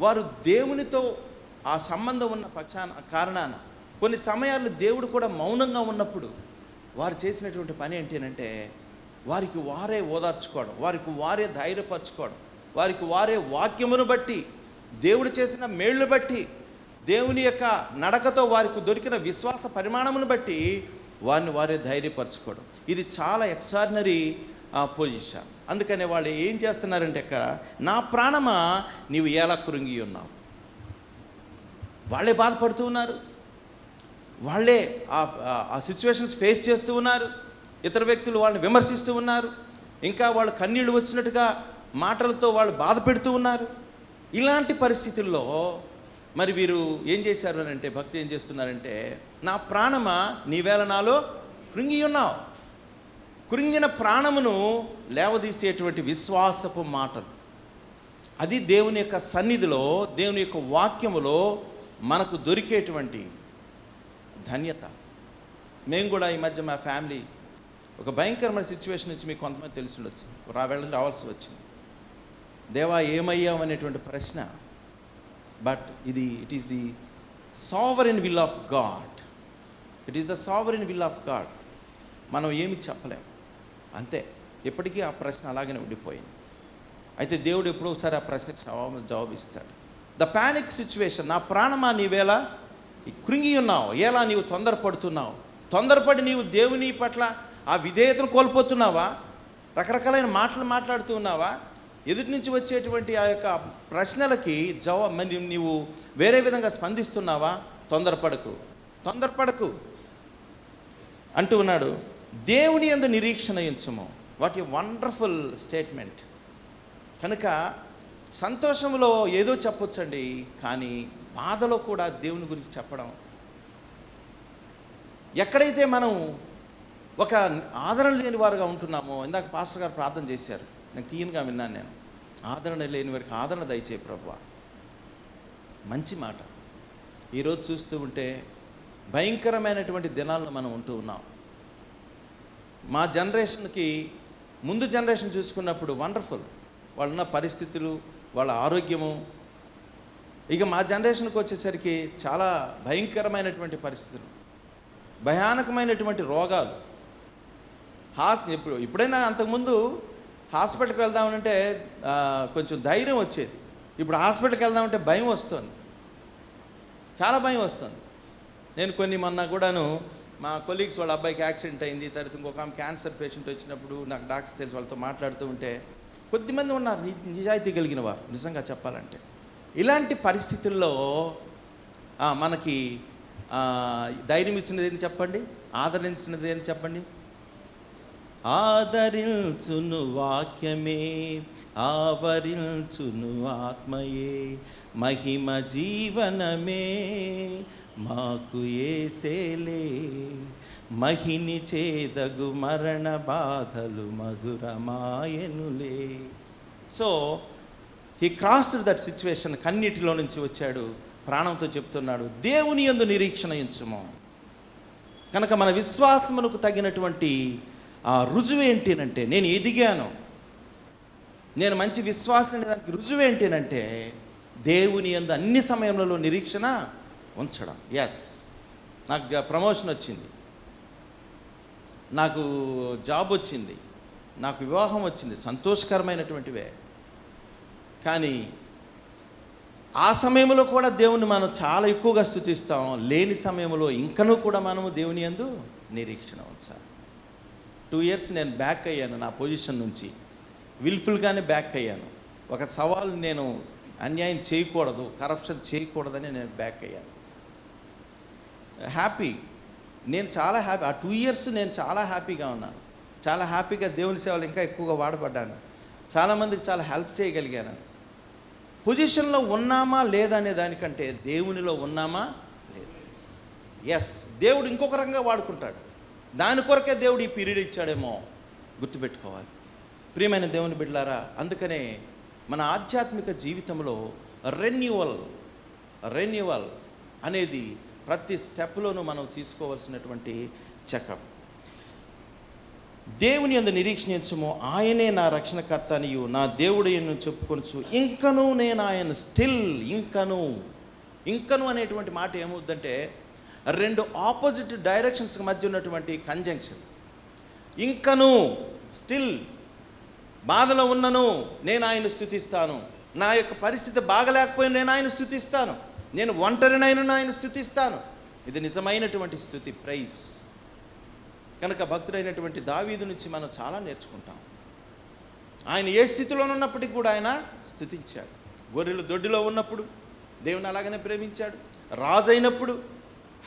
వారు దేవునితో ఆ సంబంధం ఉన్న కారణాన కొన్ని సమయాల్లో దేవుడు కూడా మౌనంగా ఉన్నప్పుడు వారు చేసినటువంటి పని ఏంటంటే వారికి వారే ఓదార్చుకోవడం, వారికి వారే ధైర్యపరచుకోవడం, వారికి వారే వాక్యమును బట్టి, దేవుడు చేసిన మేళ్ళు బట్టి, దేవుని యొక్క నడకతో వారికి దొరికిన విశ్వాస పరిమాణమును బట్టి వారిని వారే ధైర్యపరచుకోవడం. ఇది చాలా ఎక్స్ట్రాడినరీ పొజిషన్. అందుకనే వాళ్ళు ఏం చేస్తున్నారంటే ఇక్కడ, నా ప్రాణమా నీవు ఎలా కృంగి ఉన్నావు. వాళ్ళే బాధపడుతూ ఉన్నారు, వాళ్ళే ఆ సిచ్యువేషన్స్ ఫేస్ చేస్తూ ఉన్నారు. ఇతర వ్యక్తులు వాళ్ళని విమర్శిస్తూ ఉన్నారు, ఇంకా వాళ్ళు కన్నీళ్ళు వచ్చినట్టుగా మాటలతో వాళ్ళు బాధ పెడుతూ ఉన్నారు. ఇలాంటి పరిస్థితుల్లో మరి వీరు ఏం చేశారు అని అంటే, భక్తి ఏం చేస్తున్నారంటే, నా ప్రాణమా నీవేళ నాలో కృంగి ఉన్నావు. కృంగిన ప్రాణమును లేవదీసేటువంటి విశ్వాసపు మాటలు, అది దేవుని యొక్క సన్నిధిలో, దేవుని యొక్క వాక్యములో మనకు దొరికేటువంటి ధన్యత. మేము కూడా ఈ మధ్య మా ఫ్యామిలీ ఒక భయంకరమైన సిచ్యువేషన్ నుంచి మీకు కొంతమంది తెలిసి ఉండొచ్చు, రావాల్సి వచ్చింది. దేవా ఏమయ్యాం అనేటువంటి ప్రశ్న. But it is the sovereign will of God. It is the sovereign will of God. మనం ఏమి చెప్పలేం, అంతే. ఎప్పటికీ ఆ ప్రశ్న అలాగనే ఉండిపోయింది. అయితే దేవుడు ఎప్పుడో ఒకసారి ఆ ప్రశ్నకి జవాబిస్తాడు. ద ప్యానిక్ సిచ్యువేషన్, నా ప్రాణమా నీవేళ కృంగి ఉన్నావు, ఎలా నీవు తొందరపడుతున్నావు, తొందరపడి నీవు దేవుని పట్ల ఆ విధేయతను కోల్పోతున్నావా, రకరకాలైన మాటలు మాట్లాడుతూ ఉన్నావా, ఎదుటి నుంచి వచ్చేటువంటి ఆ యొక్క ప్రశ్నలకి నీవు వేరే విధంగా స్పందిస్తున్నావా, తొందరపడకు అంటూ ఉన్నాడు. దేవుని యందు నిరీక్షణ ఉంచుము. What a wonderful statement. కనుక సంతోషంలో ఏదో చెప్పొచ్చండి, కానీ బాధలో కూడా దేవుని గురించి చెప్పడం. ఎక్కడైతే మనం ఒక ఆదరణ లేని వారుగా ఉంటున్నామో, ఇందాక పాస్టర్ గారు ప్రార్థన చేశారు, నేను క్లీన్గా విన్నాను. నేను ఆదరణ లేని వారికి ఆదరణ దయచేయి ప్రభువా. మంచి మాట. ఈరోజు చూస్తూ ఉంటే భయంకరమైనటువంటి దినాలను మనం ఉంటూ ఉన్నాం. మా జనరేషన్కి ముందు జనరేషన్ చూసుకున్నప్పుడు వండర్ఫుల్, వాళ్ళున్న పరిస్థితులు, వాళ్ళ ఆరోగ్యము. ఇక మా జనరేషన్కి వచ్చేసరికి చాలా భయంకరమైనటువంటి పరిస్థితులు, భయానకమైనటువంటి రోగాలు. ఇప్పుడైనా అంతకుముందు హాస్పిటల్కి వెళ్దామంటే కొంచెం ధైర్యం వచ్చేది. ఇప్పుడు హాస్పిటల్కి వెళ్దామంటే భయం వస్తుంది, చాలా భయం వస్తుంది. నేను మొన్న కూడాను మా కొలీగ్స్ వాళ్ళ అబ్బాయికి యాక్సిడెంట్ అయింది, తర్వాత ఇంకొక ఆమె క్యాన్సర్ పేషెంట్ వచ్చినప్పుడు నాకు డాక్టర్ తెలిసి వాళ్ళతో మాట్లాడుతూ ఉంటే కొద్దిమంది ఉన్నారు నిజాయితీ కలిగిన వారు, నిజంగా చెప్పాలంటే. ఇలాంటి పరిస్థితుల్లో మనకి ధైర్యం ఇచ్చినది ఏంటి చెప్పండి, ఆదరించినది ఏంటి చెప్పండి. ఆదరించును వాక్యమే, ఆవరించును ఆత్మయే, మహిమ జీవనమే మాకు యేసేలే, మహిని చేదగు మరణ బాధలు మధురమాయనులే. So he crossed that situation. కన్నిటిలో నుంచి వచ్చాడు, ప్రాణంతో చెప్తున్నాడు, దేవుని యందు నిరీక్షణ ఉంచుము. కనుక మన విశ్వాసమునకు తగినటువంటి ఆ రుజువు ఏంటంటే, నేను ఎదిగాను, నేను మంచి విశ్వాసం అనే దానికి రుజువు ఏంటంటే దేవుని యందు అన్ని సమయంలో నిరీక్షణ ఉంచడం. ఎస్, నాకు ప్రమోషన్ వచ్చింది, నాకు జాబ్ వచ్చింది, నాకు వివాహం వచ్చింది, సంతోషకరమైనటువంటివే. కానీ ఆ సమయంలో కూడా దేవుని మనం చాలా ఎక్కువగా స్తుతిస్తాం. లేని సమయంలో ఇంకనూ కూడా మనము దేవుని యందు నిరీక్షణ ఉంచాలి. 2 years నేను బ్యాక్ అయ్యాను నా పొజిషన్ నుంచి, విల్ఫుల్గానే బ్యాక్ అయ్యాను. ఒక సవాలు, నేను అన్యాయం చేయకూడదు, కరప్షన్ చేయకూడదని నేను బ్యాక్ అయ్యాను. హ్యాపీ, నేను చాలా హ్యాపీ. ఆ 2 years నేను చాలా హ్యాపీగా ఉన్నాను, చాలా హ్యాపీగా దేవుని సేవలు ఇంకా ఎక్కువగా వాడబడ్డాను, చాలామందికి చాలా హెల్ప్ చేయగలిగాను. పొజిషన్లో ఉన్నామా లేదా అనే దానికంటే దేవునిలో ఉన్నామా లేదు. ఎస్, దేవుడు ఇంకొక రకంగా వాడుకుంటాడు, దాని కొరకే దేవుడు ఈ పీరియడ్ ఇచ్చాడేమో గుర్తుపెట్టుకోవాలి. ప్రియమైన దేవుని బిడ్డలారా, అందుకనే మన ఆధ్యాత్మిక జీవితంలో రెన్యువల్ అనేది ప్రతి స్టెప్లోనూ మనం తీసుకోవాల్సినటువంటి చెకప్. దేవుని యందు నిరీక్షించుము, ఆయనే నా రక్షణకర్త అనియు నా దేవుడు ఎన్ను చెప్పుకొనుచు ఇంకనూ నేను ఆయన ఇంకను ఇంకను అనేటువంటి మాట ఏమవుద్దంటే రెండు ఆపోజిట్ డైరెక్షన్స్ మధ్య ఉన్నటువంటి కంజంక్షన్. ఇంకను, స్టిల్ బాధలో ఉన్నను నేను ఆయన స్తుతిస్తాను, నా యొక్క పరిస్థితి బాగలేకపోయినా నేను ఆయన స్తుతిస్తాను, నేను ఒంటరినైనా ఆయన స్తుతిస్తాను. ఇది నిజమైనటువంటి స్తుతి, ప్రైజ్. కనుక భక్తుడైనటువంటి దావీదు నుంచి మనం చాలా నేర్చుకుంటాం. ఆయన ఏ స్థితిలో ఉన్నప్పటికీ కూడా ఆయన స్తుతించాడు. గొర్రెలు దొడ్డిలో ఉన్నప్పుడు దేవుని అలాగనే ప్రేమించాడు. రాజు అయినప్పుడు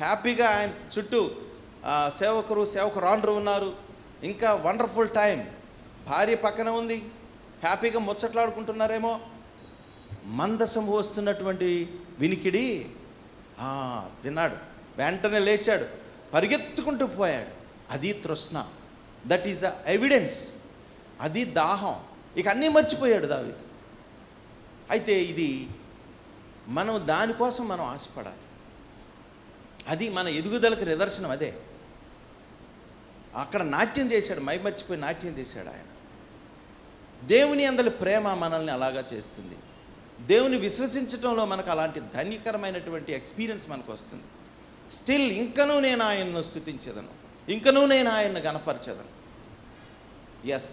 హ్యాపీగా ఆయన చుట్టూ సేవకురాండ్రు ఉన్నారు. ఇంకా వండర్ఫుల్ టైం. భార్య పక్కన ఉంది, హ్యాపీగా ముచ్చట్లాడుకుంటున్నారేమో. మందసం వస్తున్నటువంటి వినికిడి విన్నాడు, వెంటనే లేచాడు, పరిగెత్తుకుంటూ పోయాడు. అది తృష్ణ, దట్ ఈజ్ అ ఎవిడెన్స్. అది దాహం. ఇక అన్నీ మర్చిపోయాడు దావీదు. అయితే ఇది మనం దానికోసం మనం ఆశపడాలి. అది మన ఎదుగుదలకు నిదర్శనం. అదే అక్కడ నాట్యం చేశాడు, మర్చిపోయి నాట్యం చేశాడు ఆయన. దేవుని అందరి ప్రేమ మనల్ని అలాగా చేస్తుంది. దేవుని విశ్వసించడంలో మనకు అలాంటి ధన్యకరమైనటువంటి ఎక్స్పీరియన్స్ మనకు వస్తుంది. స్టిల్ ఇంకనూ నేను ఆయన్ను స్తుతించదను, ఇంకనూ నేను ఆయన్ను గణపరచదను. ఎస్,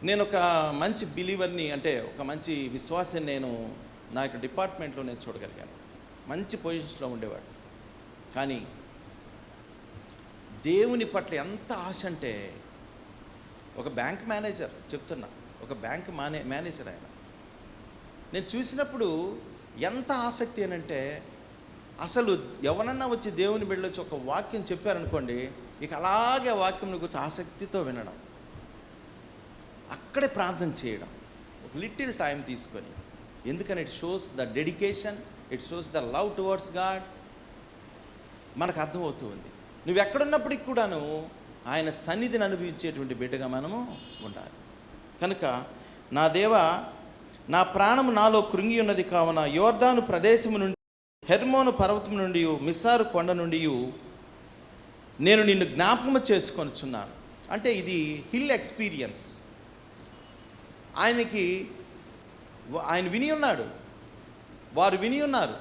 నేను ఒక మంచి బిలీవర్ని, అంటే ఒక మంచి విశ్వాసం నేను నా యొక్క డిపార్ట్మెంట్లో నేను చూడగలిగాను. మంచి పొజిషన్లో ఉండేవాడు. కానీ దేవుని పట్ల ఎంత ఆశ అంటే, ఒక బ్యాంక్ మేనేజర్ చెప్తున్నా, ఒక బ్యాంక్ మేనేజర్ ఆయన. నేను చూసినప్పుడు ఎంత ఆసక్తి అని అంటే, అసలు ఎవరన్నా వచ్చి దేవుని బిడ్డలొచ్చి ఒక వాక్యం చెప్పారనుకోండి, ఇక అలాగే వాక్యం గురించి ఆసక్తితో వినడం, అక్కడే ప్రార్థన చేయడం, ఒక లిటిల్ టైం తీసుకొని. ఎందుకని it shows the dedication, it shows the love towards God. మనకు అర్థమవుతూ ఉంది. నువ్వు ఎక్కడున్నప్పటికి కూడాను ఆయన సన్నిధిని అనుభవించేటువంటి బిడ్డగా మనము ఉండాలి. కనుక నా దేవా, నా ప్రాణము నాలో కృంగి ఉన్నది కావున యోర్దాను ప్రదేశము నుండి, హెర్మోను పర్వతం నుండి, మిస్సారు కొండ నుండి నేను నిన్ను జ్ఞాపకము చేసుకొనుచున్నాను. అంటే ఇది హిల్ ఎక్స్పీరియన్స్. ఆయన విని ఉన్నాడు, వారు విని ఉన్నారు.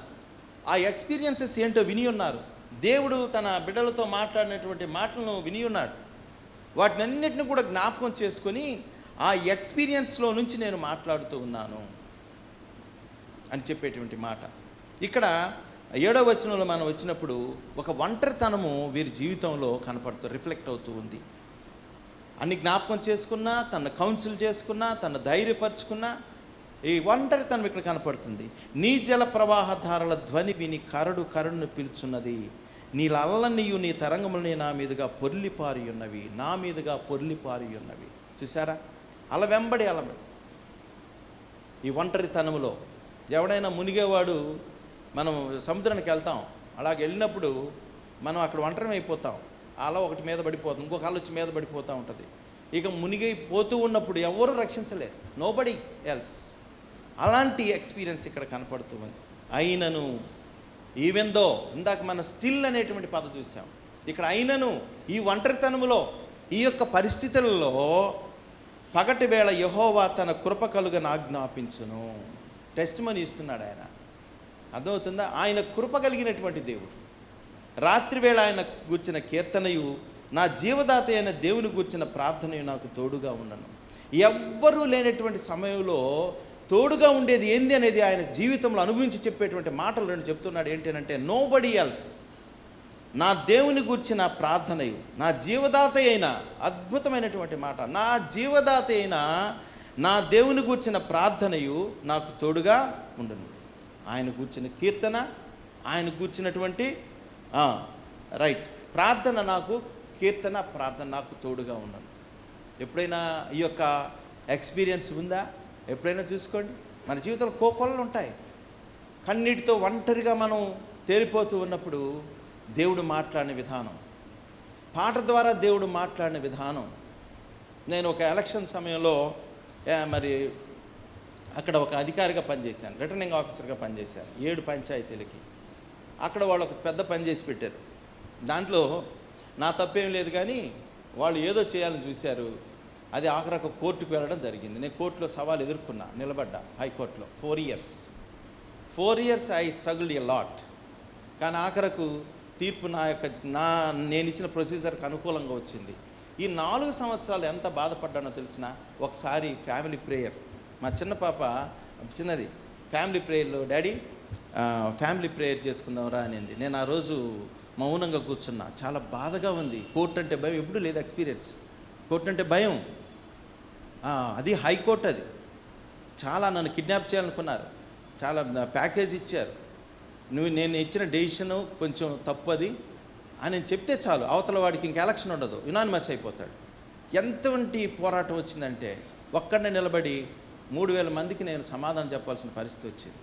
ఆ ఎక్స్పీరియన్సెస్ ఏంటో విని ఉన్నారు. దేవుడు తన బిడ్డలతో మాట్లాడినటువంటి మాటలను విని ఉన్నాడు. వాటినన్నిటిని కూడా జ్ఞాపకం చేసుకొని ఆ ఎక్స్పీరియన్స్లో నుంచి నేను మాట్లాడుతూ ఉన్నాను అని చెప్పేటువంటి మాట. ఇక్కడ 7వ వచనంలో మనం వచ్చినప్పుడు ఒక ఒంటరితనము వీరి జీవితంలో కనపడుతూ రిఫ్లెక్ట్ అవుతూ ఉంది. అన్ని జ్ఞాపకం చేసుకున్నా, తన కౌన్సిల్ చేసుకున్నా, తన ధైర్యపరుచుకున్నా, ఈ ఒంటరితనం ఇక్కడ కనపడుతుంది. నీ జల ప్రవాహధారల ధ్వని విని కరుడును పిలుచున్నది. నీ అల్లన్నీయు నీ తరంగములని నా మీదుగా పొర్లిపారి ఉన్నవి, నా మీదుగా పొర్లిపారి ఉన్నవి. చూసారా, వెంబడి ఈ ఒంటరితనములో ఎవడైనా మునిగేవాడు, మనం సముద్రానికి వెళ్తాం, అలాగే వెళ్ళినప్పుడు మనం అక్కడ ఒంటరి అయిపోతాం. అలా ఒకటి మీద పడిపోతుంది, ఇంకొక అల వచ్చి మీద పడిపోతూ ఉంటుంది. ఇక మునిగిపోతూ ఉన్నప్పుడు ఎవరు రక్షించలేరు, నోబడీ ఎల్స్. అలాంటి ఎక్స్పీరియన్స్ ఇక్కడ కనపడుతూ ఉంది. అయినను, ఈవెన్ దో, ఇందాక మనం స్టిల్ అనేటువంటి పదం చూసాం. ఇక్కడ అయినను, ఈ ఒంటరితనములో, ఈ యొక్క పరిస్థితులలో పగటి వేళ యెహోవా తన కృప కలుగని ఆజ్ఞాపించును. టెస్ట్ మనీ ఇస్తున్నాడు ఆయన. అర్థమవుతుందా? ఆయన కృప కలిగినటువంటి దేవుడు. రాత్రి వేళ ఆయన గూర్చిన కీర్తనయు, నా జీవదాత అయిన దేవుని గూర్చిన ప్రార్థనయు నాకు తోడుగా ఉండను. ఎవ్వరూ లేనటువంటి సమయంలో తోడుగా ఉండేది ఏంది అనేది ఆయన జీవితంలో అనుభవించి చెప్పేటువంటి మాటలు రెండు చెప్తున్నాడు. ఏంటంటే, నోబడీ ఎల్స్, నా దేవుని గూర్చిన ప్రార్థనయు, నా జీవదాత అయిన, అద్భుతమైనటువంటి మాట, నా జీవదాత అయిన నా దేవుని గూర్చిన ప్రార్థనయు నాకు తోడుగా ఉండను. ఆయన గూర్చిన కీర్తన, ఆయన గూర్చినటువంటి ప్రార్థన నాకు, కీర్తన ప్రార్థన నాకు తోడుగా ఉండను. ఎప్పుడైనా ఈ యొక్క ఎక్స్పీరియన్స్ ఉందా? ఎప్పుడైనా చూసుకోండి. మన జీవితంలో కోకొల్లలు ఉంటాయి. కన్నీటితో ఒంటరిగా మనం తేలిపోతూ ఉన్నప్పుడు దేవుడు మాట్లాడిన విధానం, పాట ద్వారా దేవుడు మాట్లాడిన విధానం. నేను ఒక ఎలక్షన్ సమయంలో మరి అక్కడ ఒక అధికారిగా పనిచేశాను, రిటర్నింగ్ ఆఫీసర్గా పనిచేశాను 7 పంచాయతీలకి. అక్కడ వాళ్ళు ఒక పెద్ద పని చేసి పెట్టారు. దాంట్లో నా తప్పేం లేదు, కానీ వాళ్ళు ఏదో చేయాలని చూశారు. అది ఆఖరికి కోర్టుకు వెళ్ళడం జరిగింది. నేను కోర్టులో సవాలు ఎదుర్కొన్నా, నిలబడ్డా హైకోర్టులో 4 years. 4 years I struggled a lot. కానీ ఆఖరకు తీర్పు నేను ఇచ్చిన ప్రొసీజర్కి అనుకూలంగా వచ్చింది. ఈ 4 సంవత్సరాలు ఎంత బాధపడ్డానో తెలిసిన. ఒకసారి ఫ్యామిలీ ప్రేయర్, మా చిన్న పాప చిన్నది ఫ్యామిలీ ప్రేయర్లో, డాడీ ఫ్యామిలీ ప్రేయర్ చేసుకుందాంరా అనింది. నేను ఆ రోజు మౌనంగా కూర్చున్నా. చాలా బాధగా ఉంది. కోర్టు అంటే భయం, ఎప్పుడూ లేదు ఎక్స్పీరియన్స్. కోర్టు అంటే భయం, అది హైకోర్టు. అది చాలా నన్ను కిడ్నాప్ చేయాలనుకున్నారు, చాలా ప్యాకేజ్ ఇచ్చారు. నేను ఇచ్చిన డెసిషను కొంచెం తప్పది అని చెప్తే చాలు, అవతల వాడికి ఇంక ఎలక్షన్ ఉండదు, యునానిమస్ అయిపోతాడు. ఎంతవంటి పోరాటం వచ్చిందంటే ఒక్కడనే నిలబడి 3000 మందికి నేను సమాధానం చెప్పాల్సిన పరిస్థితి వచ్చింది.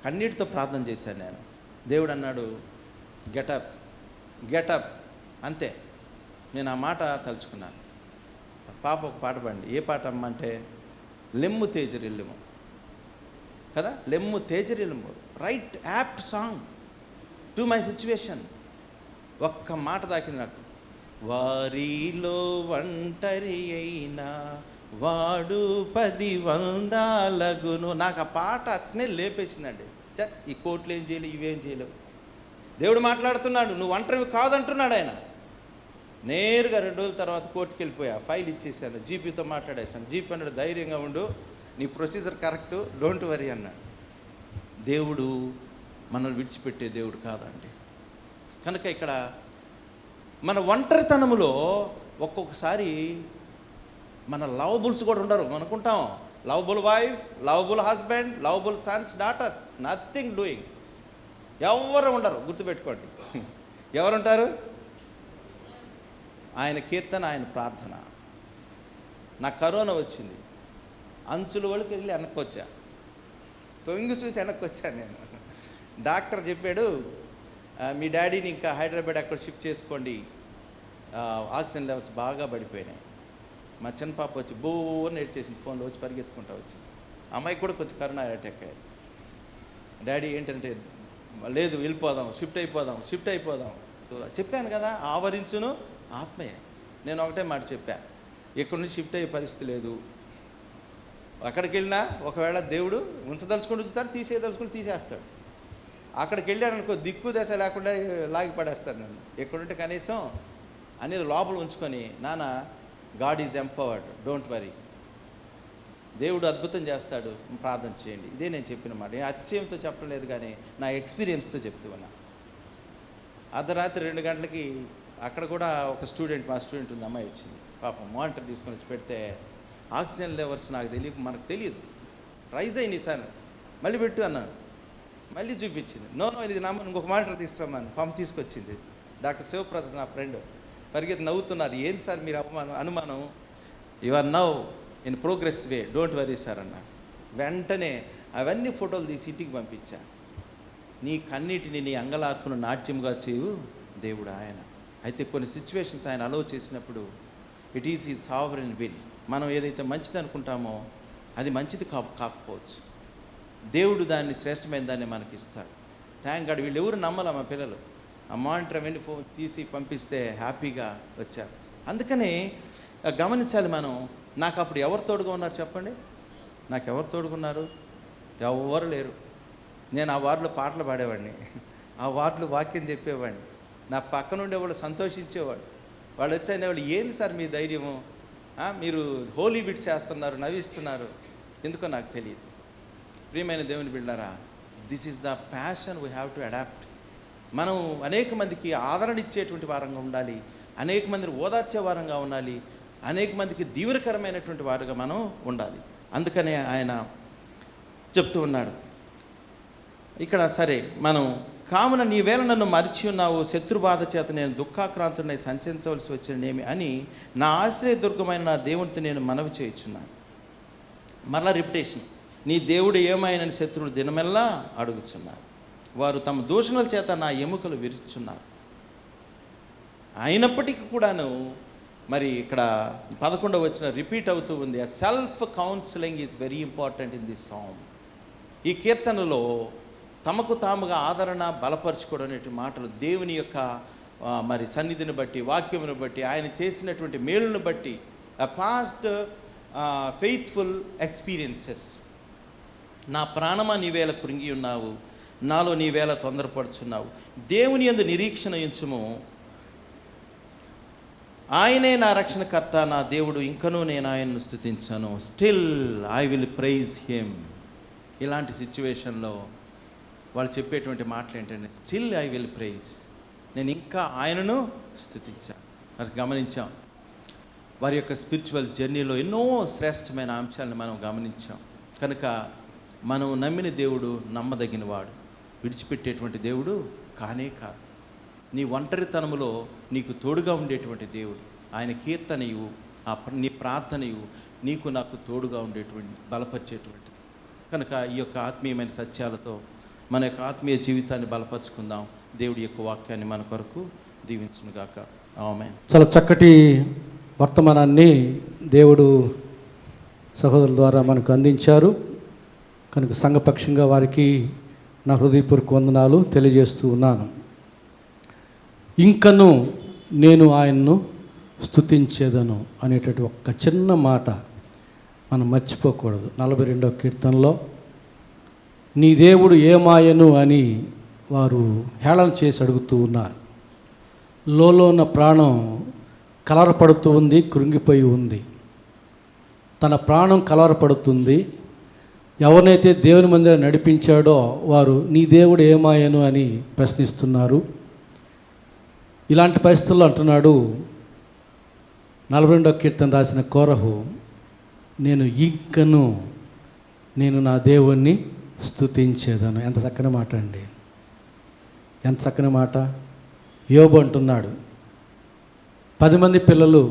కన్నీటితో ప్రార్థన చేశాను నేను. దేవుడు అన్నాడు, గెటప్ గెటప్, అంతే. నేను ఆ మాట తలుచుకున్నాను. పాప ఒక పాట పాడండి. ఏ పాట అమ్మ అంటే, లెమ్ము తేజరిల్లుము కదా, లెమ్ము తేజరిల్లుము. Right apt song to my situation. ఒక్క మాట తాకింది నాకు. వారిలో ఒంటరి అయినా వాడు 10 వందాలగును. నాకు ఆ పాట అట్నే లేపేసిందండి. ఈ కోర్టులు ఏం చేయలేవు, ఇవేం చేయలేవు. దేవుడు మాట్లాడుతున్నాడు, నువ్వు ఒంటరివి కాదంటున్నాడు ఆయన. నేరుగా 2 రోజుల తర్వాత కోర్టుకి వెళ్ళిపోయా, ఫైల్ ఇచ్చేసాను, జీపీతో మాట్లాడేసాను. జీపీ అన్నాడు, ధైర్యంగా ఉండు, నీ ప్రొసీజర్ కరెక్టు, డోంట్ వరీ అన్నాడు. దేవుడు మనల్ని విడిచిపెట్టే దేవుడు కాదండి. కనుక ఇక్కడ మన ఒంటరితనములో ఒక్కొక్కసారి మన లవబుల్స్ కూడా ఉండరు. మనం అనుకుంటాం lovable wife, lovable husband, lovable Sons, daughters, nothing doing. ఎవరు ఉండరు, గుర్తుపెట్టుకోండి. ఎవరుంటారు? ఆయన కీర్తన, ఆయన ప్రార్థన. నాకు కరోనా వచ్చింది, అంచుల వాళ్ళకి వెళ్ళి వెనక్కి వచ్చా, తొంగి చూసి వెనక్కి వచ్చాను నేను. డాక్టర్ చెప్పాడు, మీ డాడీని ఇంకా హైదరాబాద్ అక్కడ షిఫ్ట్ చేసుకోండి, ఆక్సిజన్ లెవెల్స్ బాగా పడిపోయినాయి. మా చిన్న పాప వచ్చి బోర్ని ఏడ్చేసింది, ఫోన్లో వచ్చి పరిగెత్తుకుంటా వచ్చి. అమ్మాయికి కూడా కొంచెం కరోనా అటాక్ అయ్యాయి. డాడీ ఏంటంటే, లేదు వెళ్ళిపోదాం, షిఫ్ట్ అయిపోదాం. చెప్పాను కదా, ఆవరించును ఆత్మయే. నేను ఒకటే మాట చెప్పా, ఇక్కడ నుంచి షిఫ్ట్ అయ్యే పరిస్థితి లేదు. అక్కడికి వెళ్ళినా ఒకవేళ దేవుడు ఉంచదలుచుకుంటూ ఉంచుతాడు, తీసేస్తాడు. అక్కడికి వెళ్ళాననుకో దిక్కు దశ లేకుండా లాగి పడేస్తాడు నన్ను. ఎక్కడుంటే కనీసం అనేది లోపల ఉంచుకొని, నాన్న God is empowered, don't worry, దేవుడు అద్భుతం చేస్తాడు, ప్రార్థన చేయండి. ఇదే నేను చెప్పిన మాట. నేను అతిశయంతో చెప్పలేదు, కానీ నా ఎక్స్పీరియన్స్తో చెప్తూ ఉన్నా. అర్ధరాత్రి 2 గంటలకి అక్కడ కూడా ఒక మా స్టూడెంట్ ఉంది, అమ్మాయి వచ్చింది. పాపం మానిటర్ తీసుకొని వచ్చి పెడితే ఆక్సిజన్ లెవెల్స్ మనకు తెలియదు, రైజ్ అయినాయి సార్, మళ్ళీ పెట్టు అన్నాను. మళ్ళీ చూపించింది. నో ఇది నమ్మను, ఇంకొక మానిటర్ తీసుకురమ్మని తీసుకొచ్చింది. డాక్టర్ శివప్రసాద్ నా ఫ్రెండ్ పరిగెత్తి నవ్వుతున్నారు. ఏంది సార్ మీరు అనుమానం, you are now in progress way, don't worry sir అన్నాడు. వెంటనే అవన్నీ ఫోటోలు తీసి ఇంటికి పంపించా. నీ కన్నిటిని, నీ అంగలార్పును నాట్యముగా చేయు దేవుడు ఆయన. అయితే కొన్ని సిచ్యువేషన్స్ ఆయన అలౌ చేసినప్పుడు ఇట్ ఈస్ ఈ సావరెన్ విల్. మనం ఏదైతే మంచిది అనుకుంటామో అది మంచిది కాకపోవచ్చు. దేవుడు దాన్ని శ్రేష్టమైన దాన్ని మనకి ఇస్తాడు. Thank God. వీళ్ళు ఎవరు నమ్మాల, మా పిల్లలు ఆ మానిటర్ అవన్నీ ఫోన్ తీసి పంపిస్తే హ్యాపీగా వచ్చారు. అందుకని గమనించాలి మనం. నాకు అప్పుడు ఎవరు తోడుగా ఉన్నారు చెప్పండి? నాకు ఎవరు తోడుగున్నారు? ఎవరు లేరు. నేను ఆ వార్డులో పాటలు పాడేవాడిని, ఆ వార్డులో వాక్యం చెప్పేవాడిని. నా పక్కన ఉండేవాళ్ళు సంతోషించేవాడు. వాళ్ళు వచ్చి అనేవాళ్ళు, ఏంది సార్ మీ ధైర్యము, మీరు హోలీ బిట్స్ చేస్తున్నారు, నవ్విస్తున్నారు, ఎందుకో నాకు తెలియదు. ప్రియమైన దేవుని బిడ్డలారా, this is the passion we have to adapt. మనం అనేక మందికి ఆదరణ ఇచ్చేటువంటి వారంగా ఉండాలి, అనేక మందిని ఓదార్చే వారంగా ఉండాలి, అనేక మందికి దీవెనకరమైనటువంటి వారుగా మనం ఉండాలి. అందుకనే ఆయన చెప్తూ ఉన్నాడు ఇక్కడ. సరే, మనం కావున నీవేళ నన్ను మరిచి ఉన్నావు, శత్రుబాధ చేత నేను దుఃఖాక్రాంతుడినై సంచరించవలసి వచ్చినేమి అని నా ఆశ్రయదుర్గమైన నా దేవునితో నేను మనవి చేయుచున్నాను. మరలా రిపిటేషన్. నీ దేవుడు ఏమైనని శత్రువులు దినమెల్లా అడుగుచున్నారు. వారు తమ దూషణల చేత నా ఎముకలు విరుచున్నారు. అయినప్పటికీ కూడాను మరి ఇక్కడ 11వ వచనం రిపీట్ అవుతూ ఉంది. Self counselling is very important in this song. ఈ కీర్తనలో తమకు తాముగా ఆదరణ బలపరచుకోవడం అనే మాటలు దేవుని యొక్క మరి సన్నిధిని బట్టి, వాక్యమును బట్టి, ఆయన చేసినటువంటి మేలును బట్టి, పాస్ట్ ఫెయిత్ఫుల్ ఎక్స్పీరియన్సెస్. నా ప్రాణమా నీవేళ కృంగి ఉన్నావు, నాలో నీవేళ తొందరపడుచున్నావు. దేవుని యందు నిరీక్షణ ఉంచుము, ఆయనే నా రక్షణకర్త, నా దేవుడు, ఇంకనూ నేను ఆయనను స్తుతించను. Still I will praise him. ఇలాంటి సిచ్యువేషన్లో వాళ్ళు చెప్పేటువంటి మాటలు ఏంటంటే స్టిల్ ఐ విల్ ప్రైజ్, నేను ఇంకా ఆయనను స్తుతించాను. అది గమనించాం. వారి యొక్క స్పిరిచువల్ జర్నీలో ఎన్నో శ్రేష్టమైన అంశాలను మనం గమనించాం. కనుక మనం నమ్మిన దేవుడు నమ్మదగినవాడు, విడిచిపెట్టేటువంటి దేవుడు కానే కాదు. నీ ఒంటరితనములో నీకు తోడుగా ఉండేటువంటి దేవుడు. ఆయన కీర్తనయు నీ ప్రార్థనయు నీకు నాకు తోడుగా ఉండేటువంటి బలపరిచేటువంటిది. కనుక ఈ యొక్క ఆత్మీయమైన సత్యాలతో మన యొక్క ఆత్మీయ జీవితాన్ని బలపరుచుకుందాం. దేవుడి యొక్క వాక్యాన్ని మన కొరకు దీవించునుగాక. ఆమేన్. చాలా చక్కటి వర్తమానాన్ని దేవుడు సహోదరుల ద్వారా మనకు అందించారు. కనుక సంఘపక్షంగా వారికి నా హృదయపూర్వక వందనాలు తెలియజేస్తూ ఉన్నాను. ఇంకను నేను ఆయన్ను స్తుతించేదను అనేటటువంటి ఒక్క చిన్న మాట మనం మర్చిపోకూడదు. 42వ కీర్తనలో నీ దేవుడు ఏమాయను అని వారు హేళన చేసి అడుగుతూ ఉన్నారు. లోలోన ప్రాణం కలవరపడుతూ ఉంది, కృంగిపోయి ఉంది. తన ప్రాణం కలవరపడుతుంది. ఎవరినైతే దేవుని మందిరం నడిపించాడో వారు నీ దేవుడు ఏమాయను అని ప్రశ్నిస్తున్నారు. ఇలాంటి పరిస్థితుల్లో అంటున్నాడు 42వ కీర్తన రాసిన కోరహు, నేను నా దేవుణ్ణి స్తుతించేదను. ఎంత చక్కని మాట అండి, ఎంత చక్కని మాట. యోబు అంటున్నాడు 10 మంది పిల్లలు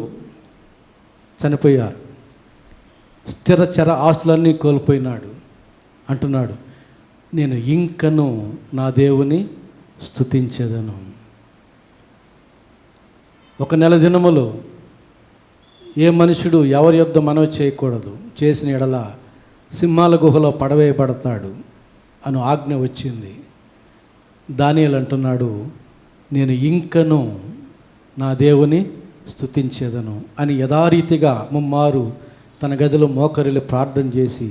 చనిపోయారు, స్థిర చర ఆస్తులన్నీ కోల్పోయినాడు. అంటున్నాడు నేను ఇంకను నా దేవుని స్తుతించేదను. ఒక నెల దినములు ఏ మనుషుడు ఎవరి యొద్ద మనవి చేయకూడదు, చేసిన ఎడల సింహాల గుహలో పడవేయబడతాడు అని ఆజ్ఞ వచ్చింది. దానియేలు అంటున్నాడు నేను ఇంకను నా దేవుని స్తుతించేదను అని యథారీతిగా ముమ్మారు తన గదిలో మోకరిల్లి ప్రార్థన చేసి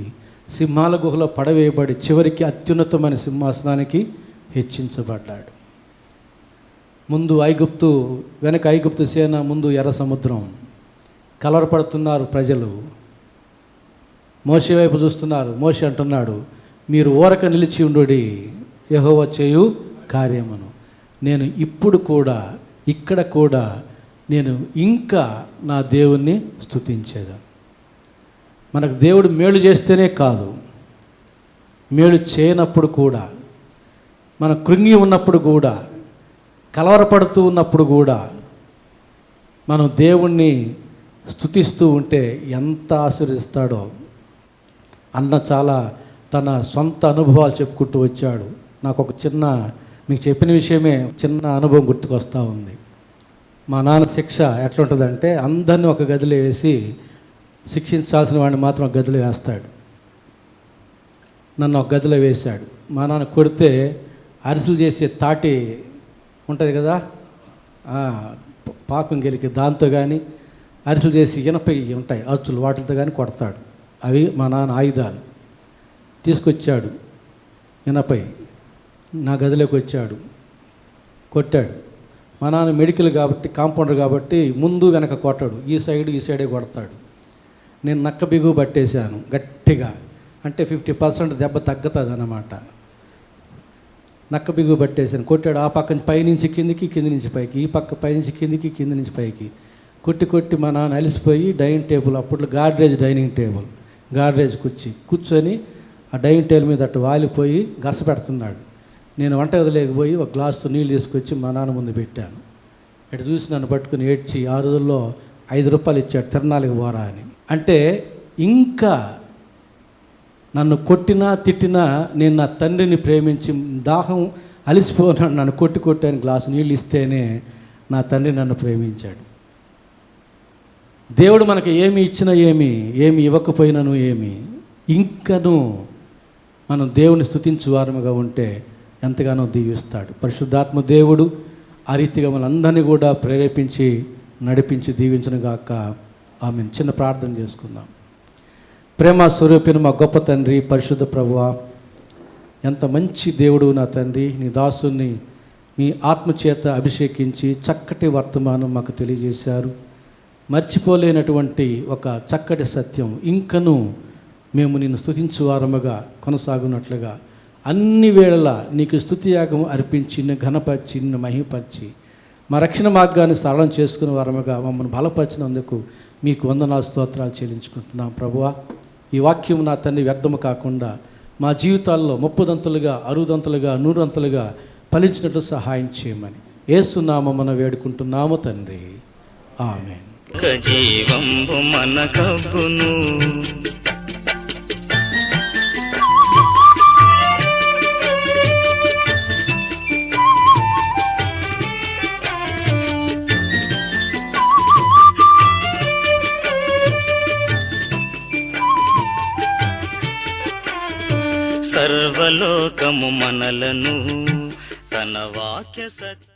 సింహాల గుహలో పడవేయబడి చివరికి అత్యున్నతమైన సింహాసనానికి హెచ్చించబడ్డాడు. ముందు ఐగుప్తు, వెనక ఐగుప్తు సేన, ముందు ఎర్ర సముద్రం. కలవరపడుతున్నారు ప్రజలు. మోషే వైపు చూస్తున్నారు. మోషే అంటున్నాడు మీరు ఊరక నిలిచి ఉండుడి, యెహోవా చేయు కార్యమును. నేను ఇప్పుడు కూడా ఇక్కడ కూడా నేను ఇంకా నా దేవుణ్ణి స్తుతించేదాను. మనకు దేవుడు మేలు చేస్తేనే కాదు, మేలు చేయనప్పుడు కూడా, మనం కృంగి ఉన్నప్పుడు కూడా, కలవరపడుతూ ఉన్నప్పుడు కూడా మనం దేవుణ్ణి స్తుతిస్తూ ఉంటే ఎంత ఆశీర్వదిస్తాడో. అన్న చాలా తన సొంత అనుభవాలు చెప్పుకుంటూ వచ్చాడు. నాకు ఒక చిన్న, మీకు చెప్పిన విషయమే చిన్న అనుభవం గుర్తుకొస్తూ ఉంది. మా నాన్న శిక్ష ఎట్లుంటుందంటే అందరినీ ఒక గదిలో వేసి శిక్షించాల్సిన వాడిని మాత్రం ఒక గదిలో వేస్తాడు. నన్ను ఒక గదిలో వేశాడు. మా నాన్న కొడితే అరిసెలు చేసే తాటి ఉంటుంది కదా, పాకం గెలికి, దాంతో కానీ అరిసెలు చేసి ఇనపై ఉంటాయి అచ్చులు, వాటితో కానీ కొడతాడు. అవి మా నాన్న ఆయుధాలు. తీసుకొచ్చాడు ఇనపై, నా గదిలోకి వచ్చాడు, కొట్టాడు. మా నాన్న మెడికల్ కాబట్టి, కాంపౌండర్ కాబట్టి ముందు వెనక కొట్టాడు, ఈ సైడే కొడతాడు. నేను నక్క బిగువు పట్టేశాను గట్టిగా, అంటే 50% దెబ్బ తగ్గుతుంది అన్నమాట. నక్క బిగువు పట్టేశాను, కొట్టాడు. ఆ పక్క పైనుంచి కిందికి, కింది నుంచి పైకి, ఈ పక్క పైనుంచి కిందికి, కింది నుంచి పైకి కొట్టి మా నాన్న అలిసిపోయి డైనింగ్ టేబుల్, అప్పట్లో గాడ్రేజ్ డైనింగ్ టేబుల్, గాడ్రేజ్ కూర్చొని ఆ డైనింగ్ టేబుల్ మీద అట్టు వాలిపోయి గస పెడుతున్నాడు. నేను వంటగదిలోకి పోయి ఒక గ్లాసుతో నీళ్ళు తీసుకొచ్చి మా నాన్న ముందు పెట్టాను. ఇటు చూసి నన్ను పట్టుకుని ఏడ్చి ఆ రోజుల్లో 5 రూపాయలు ఇచ్చాడు, తిరణాలకి పోరా అని. అంటే ఇంకా నన్ను కొట్టినా తిట్టినా నేను నా తండ్రిని ప్రేమించి దాహం అలిసిపోన్నాడు, నన్ను కొట్టి అని గ్లాసు నీళ్ళు ఇస్తేనే నా తండ్రి నన్ను ప్రేమించాడు. దేవుడు మనకు ఏమి ఇచ్చినా ఏమి ఇవ్వకపోయినను ఇంకను మనం దేవుని స్తుతించు వారముగా ఉంటే ఎంతగానో దీవిస్తాడు. పరిశుద్ధాత్మ దేవుడు ఆ రీతిగా మనందరినీ కూడా ప్రేరేపించి నడిపించి దీవించను గాక. ఆమెను. చిన్న ప్రార్థన చేసుకుందాం. ప్రేమ స్వరూపిన మా గొప్ప తండ్రి, పరిశుద్ధ ప్రభువా, ఎంత మంచి దేవుడు నా తండ్రి. నీ దాసుని మీ ఆత్మచేత అభిషేకించి చక్కటి వర్తమానం మాకు తెలియజేశారు. మర్చిపోలేనటువంటి ఒక చక్కటి సత్యం. ఇంకను మేము నిన్ను స్తుతించువారముగా కొనసాగునట్లుగా అన్ని వేళలా నీకు స్తుతియాగం అర్పించి నిన్ను ఘనపరిచి నిన్ను మహిమపరిచి మా రక్షణ మార్గాన్ని సరళం చేసుకునే వారముగా మమ్మల్ని బలపరిచినందుకు మీకు వందనాలు, స్తోత్రాలు చెల్లించుకుంటున్నాం ప్రభువా. ఈ వాక్యం నా తండ్రి వ్యర్థము కాకుండా మా జీవితాల్లో 30దంతలుగా 60దంతలుగా 100దంతలుగా ఫలించినట్లు సహాయం చేయమని యేసు నామమున వేడుకుంటున్నాము తండ్రి, ఆమేన్. జీవంబు మనకబ్బును. సర్వలోకము మనలను తన వాక్య సత్య